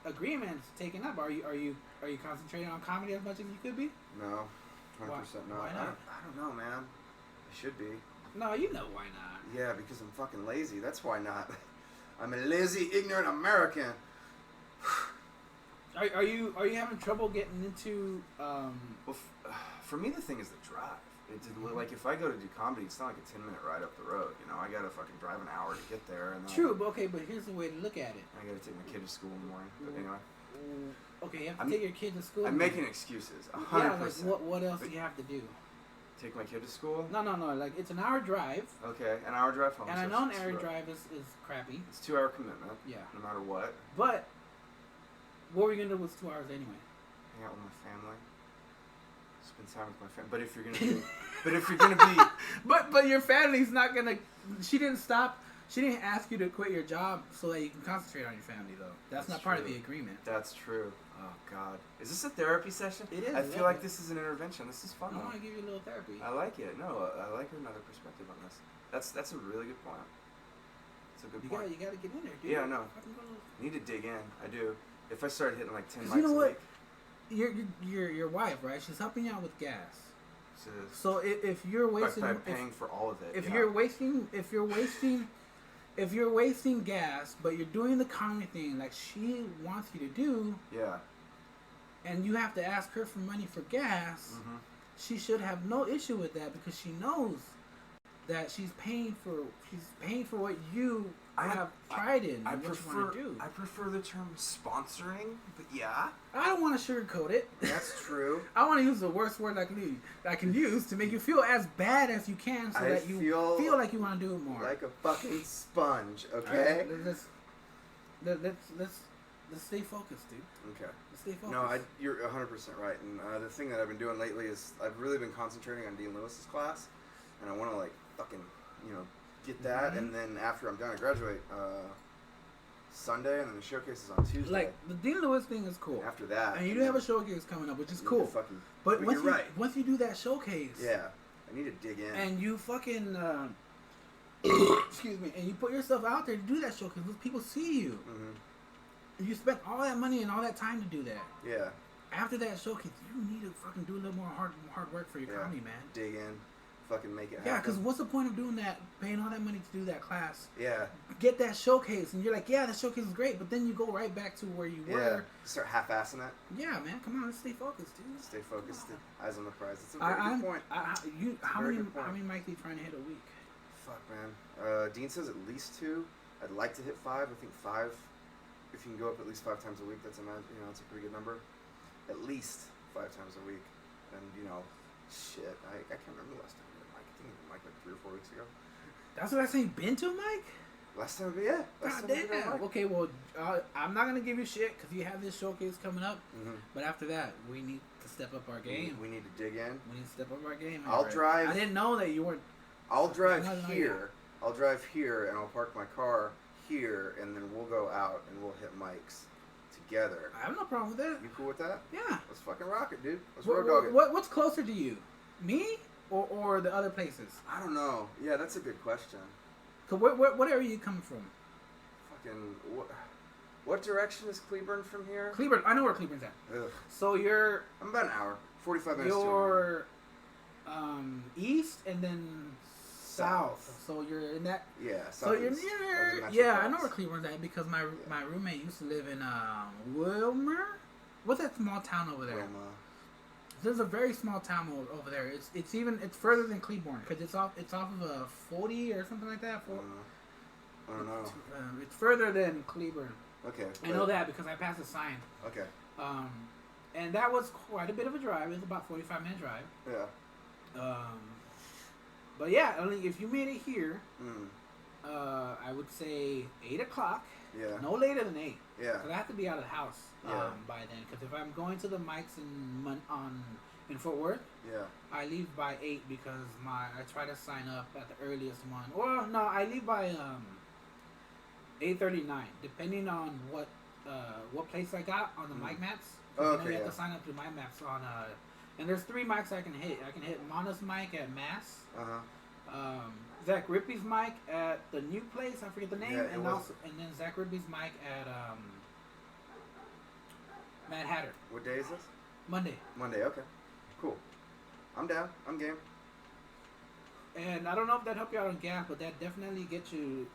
S2: agreement's taken up. Are you concentrating on comedy as much as you could be?
S1: No, 100% not.
S2: Why not?
S1: I don't know, man. I should be.
S2: No, you know why not.
S1: Yeah, because I'm fucking lazy. That's why not. I'm a lazy, ignorant American.
S2: Are you having trouble getting into?
S1: Well, for me, the thing is the drive. Like if I go to do comedy, it's not like a 10-minute ride up the road. You know, I gotta fucking drive an hour to get there. And then
S2: True, but here's the way to look at it.
S1: I gotta take my kid to school in the morning. But anyway.
S2: Okay, you have to take your kid to school.
S1: I'm making excuses. 100%.
S2: Yeah, like what else do you have to do?
S1: Take my kid to school?
S2: No. Like it's an hour drive.
S1: Okay, an hour drive home.
S2: And I know an hour drive is crappy.
S1: It's a 2-hour commitment.
S2: Yeah.
S1: No matter what.
S2: But what were you gonna do with 2 hours anyway?
S1: Hang out with my family. Spend time with my family. But if you're gonna be,
S2: but your family's not gonna. She didn't stop. She didn't ask you to quit your job so that you can concentrate on your family, though. That's not part of the agreement.
S1: That's true. Oh God, is this a therapy session?
S2: It is.
S1: I feel like this is an intervention. This is fun.
S2: I want to give you a little therapy.
S1: I like it. No, I like another perspective on this. That's a really good point. It's a good point.
S2: You gotta get in there, dude.
S1: Yeah, I know. I need to dig in. I do. If I started hitting like 10 mics
S2: you know
S1: a
S2: what?
S1: week.
S2: Your wife, right? She's helping you out with gas.
S1: So
S2: if you're wasting,
S1: by paying for all of it.
S2: If you're wasting gas, but you're doing the comedy thing like she wants you to do.
S1: Yeah.
S2: And you have to ask her for money for gas.
S1: Mm-hmm.
S2: She should have no issue with that because she knows that she's paying for what you have pride in.
S1: I
S2: what
S1: prefer,
S2: you want to do.
S1: I prefer the term sponsoring, but yeah.
S2: I don't want to sugarcoat it.
S1: That's true.
S2: I want to use the worst word I can use to make you feel as bad as you can, so that you feel like you want to do it more.
S1: Like a fucking sponge, okay?
S2: Right, let's stay focused, dude.
S1: Okay.
S2: Let's stay focused.
S1: No, you're 100% right. And the thing that I've been doing lately is I've really been concentrating on Dean Lewis's class, and I want to like fucking get that, and then after I'm done, I graduate Sunday, and then the showcase is on Tuesday.
S2: Like the Dean Lewis thing is cool.
S1: And after that,
S2: and you do have a showcase coming up, which is cool. But once you do that showcase,
S1: yeah, I need to dig in.
S2: And you fucking excuse me, and you put yourself out there to do that showcase. People see you. Mm-hmm. You spent all that money and all that time to do that.
S1: Yeah. After
S2: that showcase, you need to fucking do a little more hard work for your comedy, man.
S1: Dig in. Fucking make it happen.
S2: Yeah, because what's the point of doing that, paying all that money to do that class?
S1: Yeah. Get
S2: that showcase, and you're like, yeah, that showcase is great, but then you go right back to where you were.
S1: Start half-assing it.
S2: Yeah, man, come on, let's stay focused, dude.
S1: Stay focused. Eyes on the prize. It's a very good point.
S2: How many mics are you trying to hit a week?
S1: Fuck, man. Dean says at least 2. I'd like to hit 5. I think 5. If you can go up at least 5 times a week, that's a pretty good number. At least 5 times a week, and shit, I can't remember the last time. Like 3 or 4 weeks ago.
S2: That's what I say. Been to Mike?
S1: Last time, yeah.
S2: God damn. Okay, well, I'm not gonna give you shit because you have this showcase coming up. Mm-hmm. But after that, we need to step up our game.
S1: We need to dig in.
S2: We need to step up our game.
S1: I'll drive.
S2: I didn't know that you weren't.
S1: I'll drive here. I'll drive here, and I'll park my car here, and then we'll go out and we'll hit mics together.
S2: I have no problem with that.
S1: You cool with that?
S2: Yeah.
S1: Let's fucking rock it, dude. Let's road dog it.
S2: What's closer to you, me? Or the other places?
S1: I don't know. Yeah, that's a good question.
S2: Cause what area are you coming from?
S1: Fucking what direction is Cleburne from here?
S2: Cleburne, I know where Cleburne's at.
S1: Ugh.
S2: So I'm
S1: about an hour, 45 minutes.
S2: You're east and then south. So you're in that.
S1: Yeah.
S2: So you're
S1: southeast of
S2: near.
S1: the
S2: Yeah, I know
S1: Metroplex.
S2: where Cleveland's at because my roommate used to live in Wilmer. What's that small town over there?
S1: Wilma.
S2: There's a very small town over there. It's further than Cleveland because it's off of a 40 or something like that.
S1: I don't know.
S2: It's further than Cleveland.
S1: Okay.
S2: I know that because I passed a sign.
S1: Okay.
S2: And that was quite a bit of a drive. It was about 45-minute drive.
S1: Yeah.
S2: But yeah, only if you made it here,
S1: Mm.
S2: I would say 8 o'clock.
S1: Yeah.
S2: No later than 8.
S1: Yeah.
S2: Because I have to be out of the house
S1: Yeah.
S2: by then. Because if I'm going to the mics in Fort Worth,
S1: Yeah.
S2: I leave by 8 because I try to sign up at the earliest one. Or no, I leave by 8:39, depending on what place I got on the mic maps.
S1: Oh,
S2: You know,
S1: okay.
S2: you have
S1: Yeah.
S2: to sign up to mic maps on and there's 3 mics I can hit. I can hit Mona's mic at Mass. Zach Rippey's mic at the new place, I forget the name,
S1: Yeah, it
S2: and
S1: was-
S2: then Zach Rippey's mic at Mad Hatter.
S1: What day is this?
S2: Monday.
S1: Monday. Okay. Cool. I'm down. I'm game.
S2: And I don't know if that helped you out on gas, but that definitely gets you,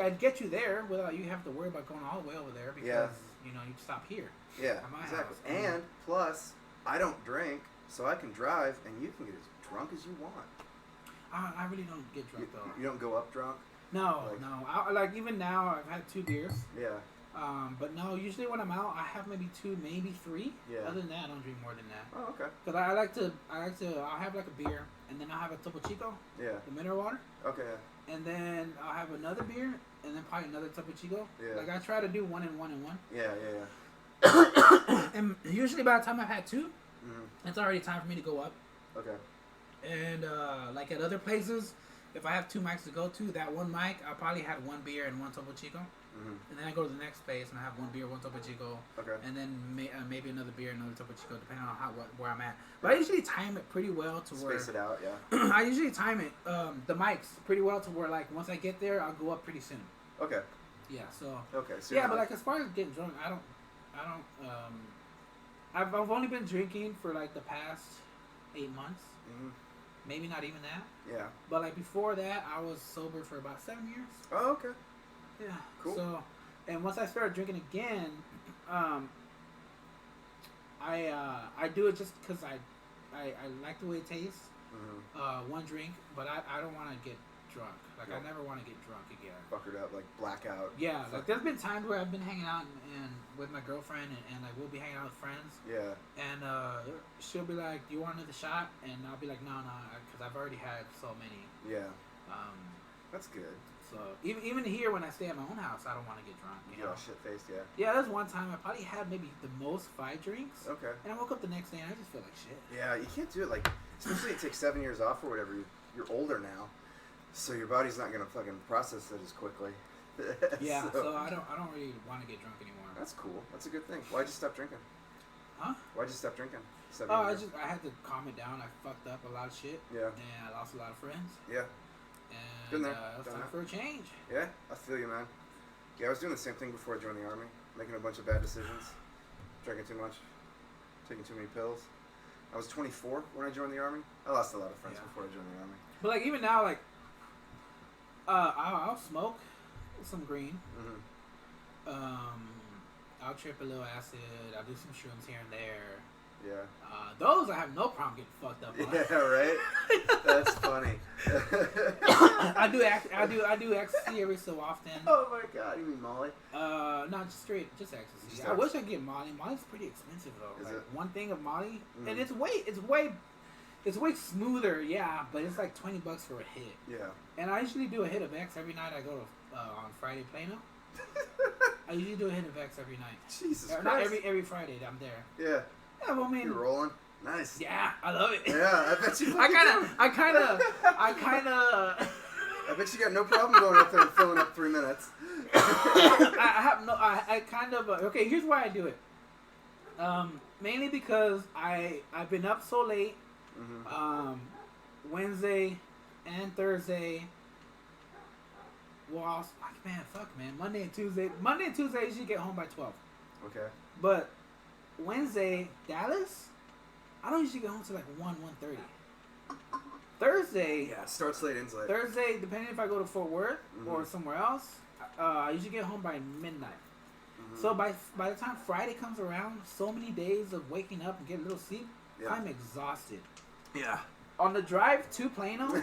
S2: I'd get you there without you have to worry about going all the way over there because, you stop here.
S1: Yeah.
S2: At my
S1: Exactly.
S2: house.
S1: And plus, I don't drink, so I can drive, and you can get as drunk as you want.
S2: I really don't get drunk though.
S1: You don't go up drunk.
S2: No,
S1: like-
S2: no. Like even now, I've had 2 beers.
S1: Yeah.
S2: But no, usually when I'm out, I have maybe 2, maybe 3.
S1: Yeah.
S2: Other than that, I don't drink more than that.
S1: Oh, okay.
S2: Cause I'll have like a beer, and then I'll have a Topo Chico,
S1: Yeah.
S2: the mineral water,
S1: Okay.
S2: and then I'll have another beer, and then probably another Topo Chico.
S1: Yeah.
S2: Like I try to do 1 and 1 and 1.
S1: Yeah. Yeah.
S2: And usually by the time I've had 2,
S1: Mm-hmm.
S2: it's already time for me to go up.
S1: Okay.
S2: And like at other places, if I have 2 mics to go to, that one mic, I'll probably have 1 beer and 1 Topo Chico.
S1: Mm-hmm.
S2: And then I go to the next place and I have 1 beer, 1 Topo Chico,
S1: Okay.
S2: and then maybe another beer, another Topo Chico, depending on where I'm at. But I usually time it pretty well to where
S1: Space it out. Yeah.
S2: I usually time it the mics pretty well to where like once I get there, I'll go up pretty soon.
S1: Okay.
S2: Yeah. So
S1: Okay. So
S2: yeah,
S1: you're
S2: but
S1: not-
S2: like as far as getting drunk, I don't. I've only been drinking for like the past 8 months,
S1: Mhm.
S2: maybe not even that.
S1: Yeah.
S2: But like before that, I was sober for about 7 years.
S1: Oh, okay.
S2: Yeah.
S1: Cool.
S2: So, and once I started drinking again, I do it just because I like the way it tastes.
S1: Mm-hmm.
S2: 1 drink, but I don't want to get drunk. Like
S1: Yeah.
S2: I never want to get drunk again.
S1: Fuckered up, like blackout.
S2: Yeah, like there's been times where I've been hanging out and with my girlfriend and like we'll be hanging out with friends
S1: Yeah.
S2: and she'll be like, "Do you want another shot?" And I'll be like, "No, because I've already had so many."
S1: Yeah.
S2: Um,
S1: That's good.
S2: so even here when I stay at my own house, I don't want to get drunk. You
S1: Yeah.
S2: know.
S1: Shit faced. Yeah.
S2: Yeah, there's one time I probably had maybe the most 5 drinks,
S1: Okay.
S2: and I woke up the next day and I just feel like shit.
S1: Yeah, you can't do it like, especially it takes 7 years off or whatever. You're older now, so your body's not gonna fucking process it as quickly.
S2: Yeah, so I don't really want to get drunk anymore.
S1: That's cool. That's a good thing. Why'd you stop drinking?
S2: Huh?
S1: Why'd you stop drinking? 7
S2: Oh,
S1: years.
S2: I had to calm it down. I fucked up a lot of shit,
S1: Yeah.
S2: and I lost a lot of friends.
S1: Yeah.
S2: And
S1: Been there,
S2: it was
S1: done
S2: time
S1: that.
S2: for a change.
S1: Yeah. I feel you, man. Yeah, I was doing the same thing before I joined the army, making a bunch of bad decisions, drinking too much, taking too many pills. I was 24 when I joined the army. I lost a lot of friends
S2: Yeah.
S1: before I joined the army.
S2: But like even now, like I'll smoke some green.
S1: Mm-hmm.
S2: I'll trip a little acid. I'll do some shrooms here and there.
S1: Yeah.
S2: Those I have no problem getting fucked up on.
S1: Yeah, right? That's funny.
S2: I do ecstasy every so often.
S1: Oh my god, you mean Molly?
S2: No, just ecstasy.
S1: Just
S2: I wish I could get Molly. Molly's pretty expensive though.
S1: Is
S2: Like
S1: it?
S2: one thing of Molly,
S1: Mm.
S2: and it's way smoother. Yeah, but it's like $20 for a hit.
S1: Yeah.
S2: And I usually do a hit of X every night. I go to on Friday Plano. I usually do a hit of X every night.
S1: Jesus Christ.
S2: Not every Friday that I'm there.
S1: Yeah.
S2: Yeah, well, I mean,
S1: You're rolling. Nice.
S2: yeah, I love it.
S1: Yeah, I bet you.
S2: I
S1: fucking
S2: kind
S1: do.
S2: of.
S1: I bet you got no problem going up there and filling up 3 minutes.
S2: I kind of. Okay, here's why I do it. Mainly because I've been up so late.
S1: Mm-hmm.
S2: Wednesday and Thursday. Well, Monday and Tuesday. Monday and Tuesday, I usually get home by 12.
S1: Okay.
S2: But Wednesday, Dallas, I don't usually get home till like 1:30. Thursday.
S1: Yeah, starts late, ends late.
S2: Thursday, depending if I go to Fort Worth or somewhere else, I usually get home by midnight. So by the time Friday comes around, so many days of waking up and getting a little sleep, I'm exhausted.
S1: Yeah.
S2: On the drive to Plano,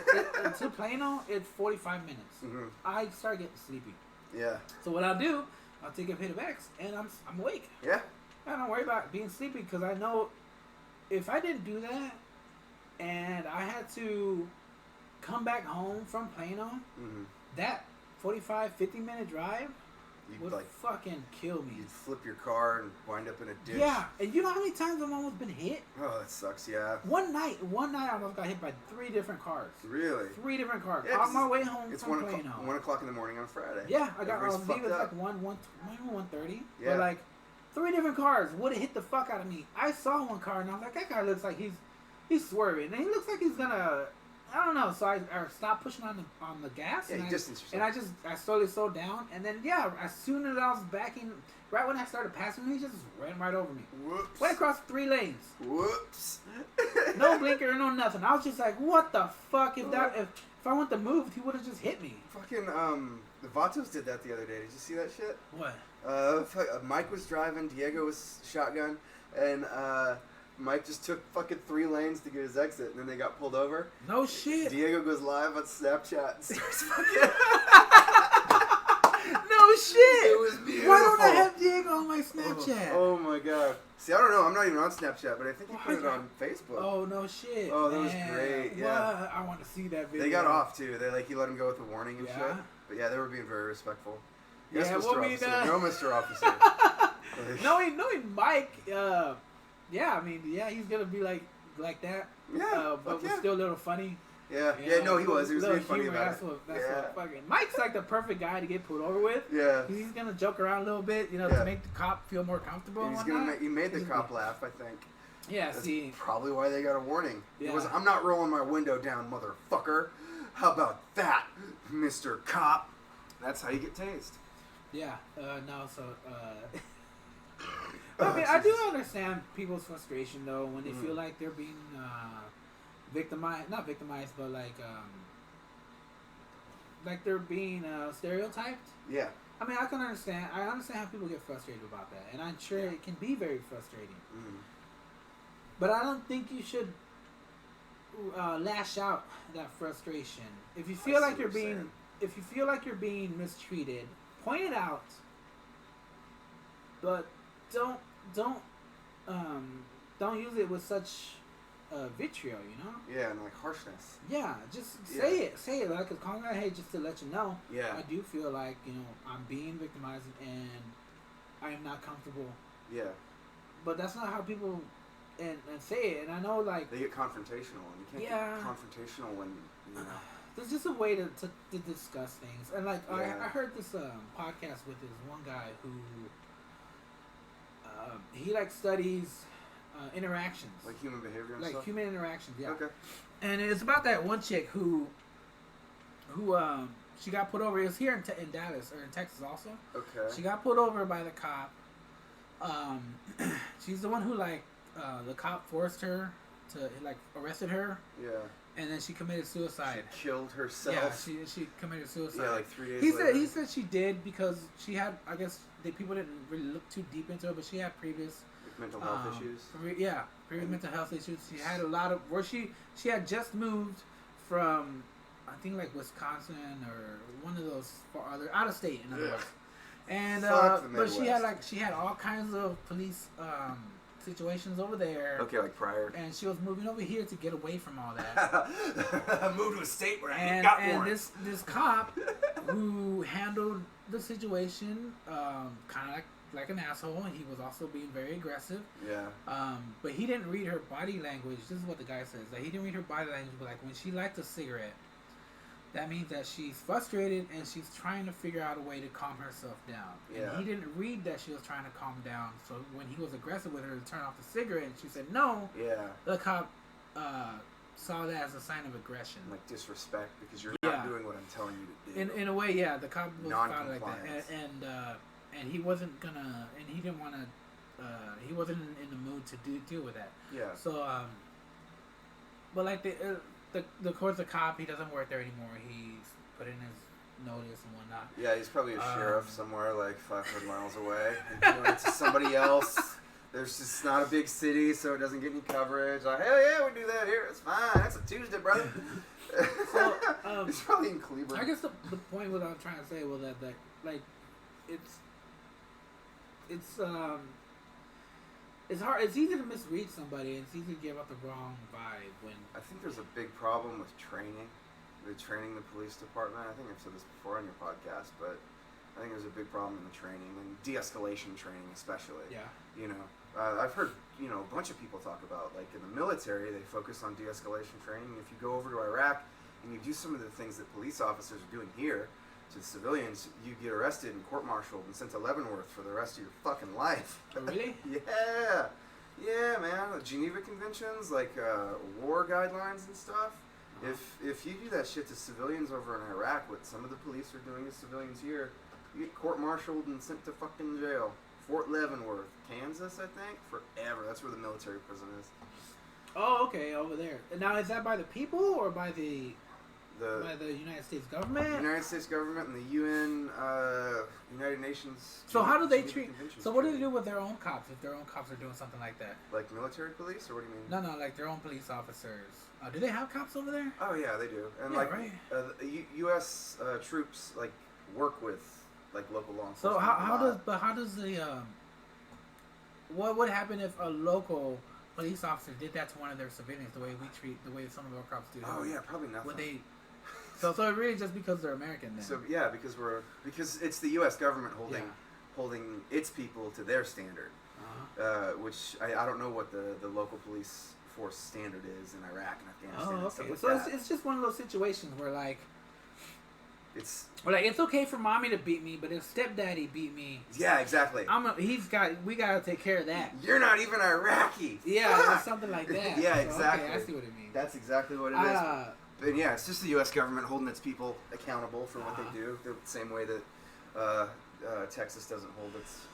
S2: it's 45 minutes. I start getting sleepy.
S1: Yeah.
S2: So what I'll do, I'll take a hit of X, and I'm awake.
S1: Yeah.
S2: I don't worry about being sleepy because I know if I didn't do that, and I had to come back home from Plano, that 45, 50-minute drive would fucking kill me.
S1: You'd flip your car and wind up in a ditch.
S2: Yeah, and you know how many times I've almost been hit?
S1: Oh, that sucks, yeah.
S2: One night I almost got hit by 3 different cars.
S1: Really?
S2: 3 different cars.
S1: Yeah,
S2: on my way home from Plano.
S1: It's 1 o'clock in the morning on Friday.
S2: Yeah, I got, maybe it was like 1:30. Yeah. But like, 3 different cars would have hit the fuck out of me. I saw one car and I was like, that guy looks like he's swerving. And he looks like he's gonna, I don't know. So I stopped pushing on the gas.
S1: Yeah,
S2: and I slowly slowed down. And then, as soon as I was backing, right when I started passing him, he just ran right over me.
S1: Whoops.
S2: Went across 3 lanes.
S1: Whoops.
S2: No blinker, no nothing. I was just like, what the fuck? If I went to move, he would have just hit me.
S1: Fucking, the Vatos did that the other day. Did you see that shit?
S2: What?
S1: Mike was driving, Diego was shotgun, and, Mike just took fucking 3 lanes to get his exit, and then they got pulled over.
S2: No shit.
S1: Diego goes live on Snapchat and starts fucking...
S2: No shit.
S1: It was beautiful.
S2: Why don't I have Diego on my Snapchat?
S1: Oh my god. See, I don't know. I'm not even on Snapchat, but I think he put it on Facebook.
S2: Oh, no shit.
S1: Oh, that was great. Yeah.
S2: What? I want to see that video.
S1: They got off, too. He let him go with a warning and shit. But yeah, they were being very respectful. Yes, Mr. Officer. No, Mr. Officer.
S2: knowing Mike, he's gonna be like that.
S1: Yeah,
S2: but was still a little funny.
S1: Yeah, no, he was. He was being funny about it.
S2: That's what fucking Mike's like the perfect guy to get pulled over with.
S1: Yeah,
S2: he's gonna joke around a little bit, to make the cop feel more comfortable.
S1: He made the cop laugh, I think.
S2: Yeah,
S1: That's probably why they got a warning. Yeah. It was, I'm not rolling my window down, motherfucker. How about that, Mr. Cop? That's how you get tased.
S2: Yeah. I mean, I do understand people's frustration though when they feel like they're being not victimized, but like they're being stereotyped.
S1: Yeah.
S2: I mean, I understand how people get frustrated about that, and I'm sure it can be very frustrating. But I don't think you should lash out that frustration. If you feel like you're being mistreated, point it out. But don't use it with such vitriol,
S1: Yeah, and like harshness.
S2: Yeah, just say it like a calm guy. Hey, just to let you know.
S1: Yeah.
S2: I do feel like I'm being victimized and I am not comfortable.
S1: Yeah.
S2: But that's not how people and say it. And I know like
S1: they get confrontational, and you can't get confrontational when
S2: There's just a way to discuss things, and like I heard this podcast with this one guy who he like studies interactions,
S1: like human behavior and
S2: like
S1: stuff?
S2: Human interactions. Yeah.
S1: Okay.
S2: And it's about that one chick who she got put over. It was here in Dallas or in Texas also.
S1: Okay.
S2: She got pulled over by the cop. She's the one who like the cop forced her to like arrested her.
S1: Yeah.
S2: And then she committed suicide.
S1: She killed herself.
S2: Yeah, she committed suicide.
S1: Yeah, like 3 days later.
S2: He said she did because she had, I guess, people didn't really look too deep into it, but she had previous
S1: mental health issues.
S2: Previous mental health issues. She had a lot of she had just moved from, I think like Wisconsin or one of those other out of state in other words. And but she had all kinds of police situations over there.
S1: Okay, like prior.
S2: And she was moving over here to get away from all that.
S1: I moved to a state where I
S2: got warrant. And this cop who handled the situation kind of like an asshole, and he was also being very aggressive.
S1: Yeah.
S2: But he didn't read her body language. This is what the guy says. That he didn't read her body language, but like when she lights a cigarette, that means that she's frustrated and she's trying to figure out a way to calm herself down.
S1: Yeah.
S2: And he didn't read that she was trying to calm down. So when he was aggressive with her to turn off the cigarette, and she said no.
S1: Yeah.
S2: The cop saw that as a sign of aggression,
S1: like disrespect, because you're not doing what I'm telling you to do.
S2: In a way, yeah. The cop was found like that, and he wasn't gonna, and he didn't want to. He wasn't in the mood to deal with that.
S1: Yeah.
S2: So, but like the course the cop, he doesn't work there anymore. He's put in his notice and whatnot.
S1: Yeah, he's probably a sheriff somewhere like 500 miles away and doing it to somebody else. There's just not a big city, so it doesn't get any coverage. Like, hell yeah, we do that here. It's fine. That's a Tuesday, brother.
S2: So,
S1: it's probably in Cleveland.
S2: I guess the point what I was trying to say was that like it's hard. It's easy to misread somebody. It's easy to give out the wrong vibe when.
S1: I think there's a big problem with training. Training the police department. I think I've said this before on your podcast, but I think there's a big problem in the training and de-escalation training, especially.
S2: Yeah.
S1: You know, I've heard a bunch of people talk about like in the military they focus on de-escalation training. If you go over to Iraq and you do some of the things that police officers are doing here to civilians, you get arrested and court-martialed and sent to Leavenworth for the rest of your fucking life.
S2: Oh, really?
S1: Yeah, man. The Geneva Conventions, like war guidelines and stuff. If you do that shit to civilians over in Iraq, what some of the police are doing to civilians here, you get court-martialed and sent to fucking jail. Fort Leavenworth, Kansas, I think. Forever. That's where the military prison is.
S2: Oh, okay, over there. Now, is that by the people or by the United States government?
S1: The United States government and the UN, United Nations.
S2: So how do they treat? So what do they do with their own cops if their own cops are doing something like that?
S1: Like military police, or what do you mean?
S2: No, like their own police officers. Do they have cops over there?
S1: Oh yeah, they do. And
S2: yeah,
S1: like
S2: right.
S1: U.S. Troops like work with like local law enforcement.
S2: So how does the what would happen if a local police officer did that to one of their civilians the way some of our cops do?
S1: Oh yeah, probably nothing.
S2: Would they? So it really just because they're American then?
S1: So yeah, because it's the U.S. government holding its people to their standard, which I don't know what the local police force standard is in Iraq and Afghanistan.
S2: Oh, okay. So it's just one of those situations where like
S1: it's
S2: okay for mommy to beat me, but if stepdaddy beat me,
S1: yeah, exactly.
S2: We gotta take care of that.
S1: You're not even Iraqi.
S2: Yeah, it's something like that.
S1: Yeah,
S2: so,
S1: exactly.
S2: Okay, I see what it means.
S1: That's exactly what it is. But yeah, it's just the U.S. government holding its people accountable for what they do, the same way that Texas doesn't hold its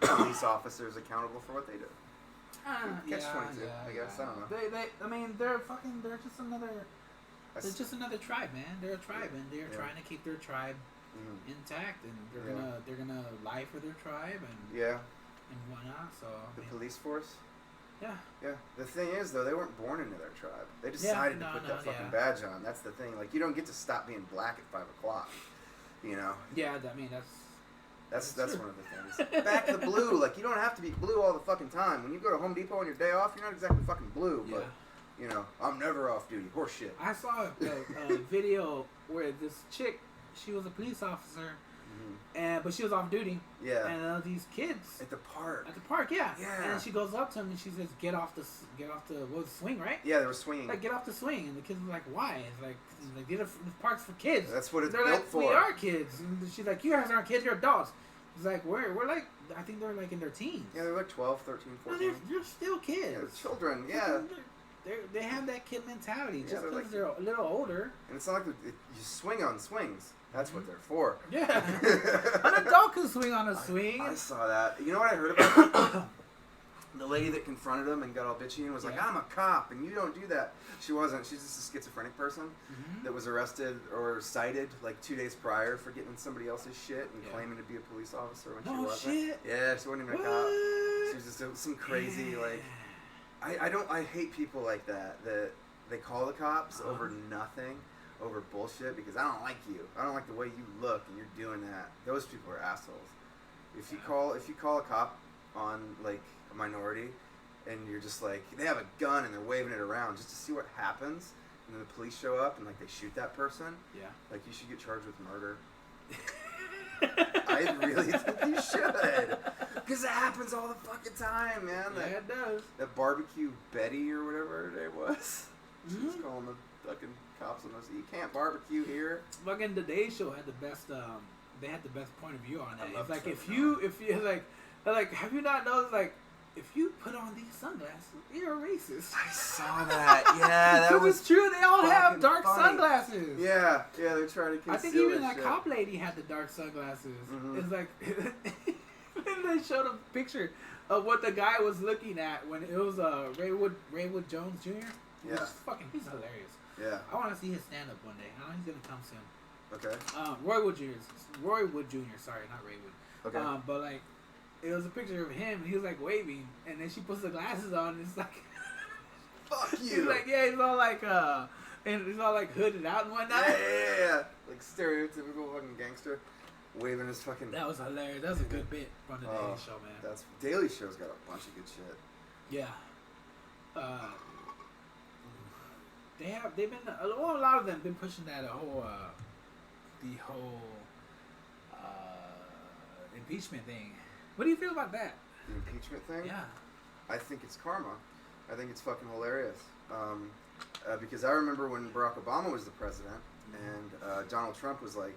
S1: police officers accountable for what they do. Catch-22, I guess. I don't know.
S2: They're just another tribe, man. They're a tribe, and they're trying to keep their tribe intact, and they're gonna lie for their tribe and whatnot. So
S1: the police force.
S2: Yeah.
S1: Yeah. The thing is, though, they weren't born into their tribe. They decided to put that fucking badge on. That's the thing. Like, you don't get to stop being black at 5 o'clock. You know.
S2: Yeah. That's
S1: one of the things. Back to blue. Like, you don't have to be blue all the fucking time. When you go to Home Depot on your day off, you're not exactly fucking blue. Yeah. But, you know, I'm never off duty. Horse shit.
S2: I saw a video where this chick, she was a police officer, but she was off duty.
S1: Yeah.
S2: And these kids
S1: at the park.
S2: Yeah.
S1: Yeah.
S2: And she goes up to him and she says, "Get off the swing, right?"
S1: Yeah, they were swinging.
S2: Like, get off the swing, and the kids were like, "Why?" It's like the park's for kids.
S1: That's what it's
S2: They're
S1: built
S2: like,
S1: for.
S2: We are kids. And she's like, "You guys aren't kids. You're adults." It's like we're like, I think they're like in their teens.
S1: Yeah, they're like 12, 13, 14.
S2: No, they're still kids.
S1: Yeah, they're children. Yeah.
S2: They have that kid mentality just because
S1: like,
S2: they're a little older.
S1: And it's not like you swing on swings. That's what they're for.
S2: Yeah. An adult can swing on a swing.
S1: I saw that. You know what I heard about? The lady that confronted him and got all bitchy and was like, "I'm a cop and you don't do that." She wasn't. She's just a schizophrenic person that was arrested or cited like 2 days prior for getting in somebody else's shit and claiming to be a police officer when she wasn't.
S2: Shit.
S1: Yeah, she wasn't even a cop. She was just some crazy like. I hate people like that they call the cops over nothing, over bullshit, because I don't like you. I don't like the way you look and you're doing that. Those people are assholes. If you call a cop on like a minority and you're just like, they have a gun and they're waving it around just to see what happens, and then the police show up and like they shoot that person, like you should get charged with murder. I really think you should. Because it happens all the fucking time, man.
S2: Yeah, it does.
S1: That barbecue Betty or whatever her name was. She was calling the fucking cops on us. You can't barbecue here.
S2: Fucking the Today Show had the best. They had the best point of view on that. It's like if you like, have you not noticed, like, if you put on these sunglasses, you're a racist.
S1: I saw that. Yeah, that was
S2: true. They all have dark
S1: funny.
S2: Sunglasses.
S1: Yeah, they're trying to conceal
S2: I think even
S1: that
S2: that cop lady had the dark sunglasses. It's like, and they showed a picture of what the guy was looking at when it was Raywood Jones Jr.
S1: Yeah.
S2: He's hilarious.
S1: Yeah.
S2: I want to see his stand up one day. I know he's gonna come soon.
S1: Okay.
S2: Roy Wood Jr. Sorry, not Ray Wood.
S1: Okay.
S2: But like, it was a picture of him, and he was like waving, and then she puts the glasses on, and it's like,
S1: fuck you.
S2: he's like, yeah, he's all like, and he's all like hooded out and whatnot.
S1: Yeah. Like stereotypical fucking gangster, waving his fucking.
S2: That was hilarious. That was a good bit from the Daily Show, man.
S1: That's Daily Show's got a bunch of good shit.
S2: Yeah. They've been a lot of them been pushing that the whole impeachment thing. What do you feel about that?
S1: The impeachment thing?
S2: Yeah.
S1: I think it's karma. I think it's fucking hilarious. Because I remember when Barack Obama was the president, and Donald Trump was like,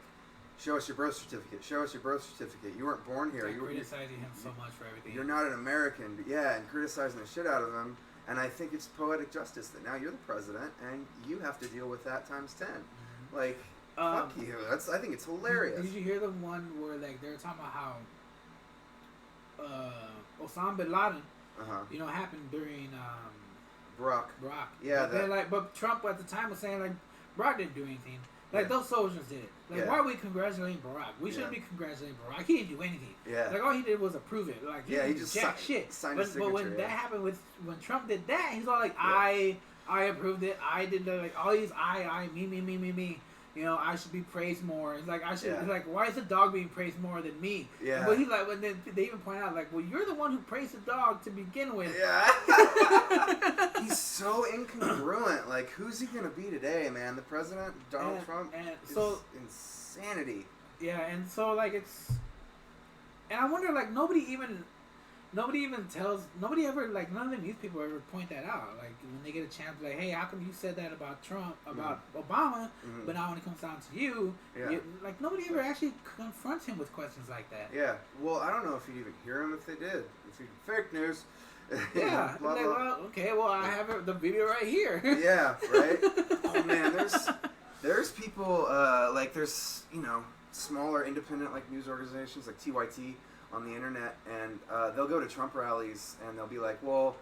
S1: "Show us your birth certificate. Show us your birth certificate. You weren't born here. You were
S2: criticizing him so much for everything.
S1: You're not an American." But yeah, and criticizing the shit out of him. And I think it's poetic justice that now you're the president and you have to deal with that times 10.
S2: Mm-hmm.
S1: Like, fuck you. I think it's hilarious.
S2: Did you hear the one where like they were talking about how Osama bin Laden, happened during
S1: Barack.
S2: Yeah. But Trump at the time was saying like Barack didn't do anything. Like those soldiers did it. Like why are we congratulating Barack? We shouldn't be congratulating Barack. He didn't do anything.
S1: Yeah.
S2: Like all he did was approve it. Like he just jack shit.
S1: Signed his signature,
S2: but when that happened when Trump did that, he's all like I approved it. I did that. Like all these me. You know, I should be praised more. It's like I should. It's like why is the dog being praised more than me?
S1: Yeah.
S2: But he's like, when they even point out, like, well, you're the one who praised the dog to begin with.
S1: Yeah. He's so incongruent. Like, who's he gonna be today, man? The president, Donald Trump.
S2: And
S1: is
S2: so
S1: insanity.
S2: Yeah, and so like it's, and I wonder like nobody ever like none of the news people ever point that out. Like when they get a chance, like, hey, how come you said that about Trump, about Obama, but now when it comes down to you, like nobody ever actually confronts him with questions like that.
S1: Yeah. Well, I don't know if you'd even hear him if they did. If he'd fake news.
S2: Yeah.
S1: Blah,
S2: like,
S1: blah.
S2: well, okay. Well, I have the video right here.
S1: Yeah. Right. Oh man, there's people like there's smaller independent like news organizations like TYT on the internet, and they'll go to Trump rallies and they'll be like, well,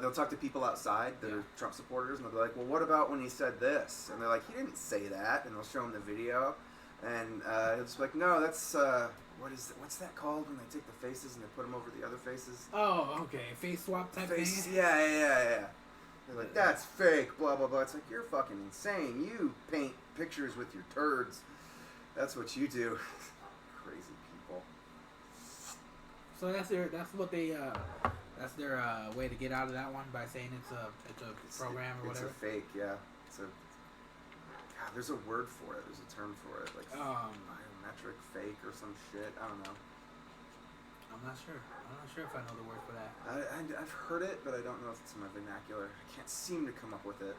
S1: they'll talk to people outside that are Trump supporters, and they'll be like, well, what about when he said this? And they're like, he didn't say that, and they'll show him the video, and he'll just be like, no, that's what's that called when they take the faces and they put them over the other faces?
S2: Oh, okay, face swap type thing.
S1: Yeah. They're like, that's fake, blah blah blah. It's like, you're fucking insane. You paint pictures with your turds. That's what you do. Crazy people.
S2: So that's their way to get out of that one by saying it's a program or whatever.
S1: It's a fake, yeah. There's a word for it. There's a term for it, like biometric fake or some shit. I don't know.
S2: I'm not sure if I know the word for that.
S1: I've heard it, but I don't know if it's in my vernacular. I can't seem to come up with it.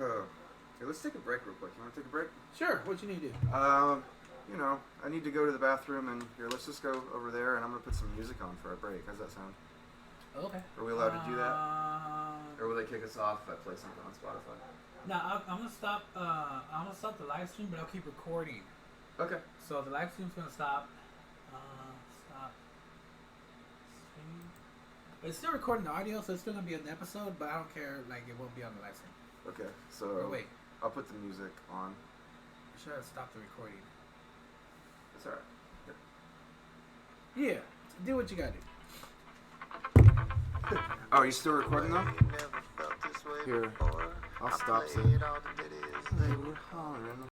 S1: Oh. Okay, let's take a break real quick. You want to take a break?
S2: Sure. What you need to do?
S1: I need to go to the bathroom, and here, let's just go over there, and I'm gonna put some music on for our break. How's that sound?
S2: Okay.
S1: Are we allowed to do that? Or will they kick us off if I play something on Spotify?
S2: No, I'm gonna stop. I'm gonna stop the live stream, but I'll keep recording.
S1: Okay.
S2: So the live stream's gonna stop. Stop. Stream. It's still recording the audio, so it's still gonna be an episode, but I don't care. Like it won't be on the live stream.
S1: Okay. So.
S2: Or wait.
S1: I'll put the music on.
S2: I should have stopped the recording.
S1: It's alright.
S2: Yeah. Do what you gotta do.
S1: Oh, are you still recording though? Here. I'll stop soon. They were hollering.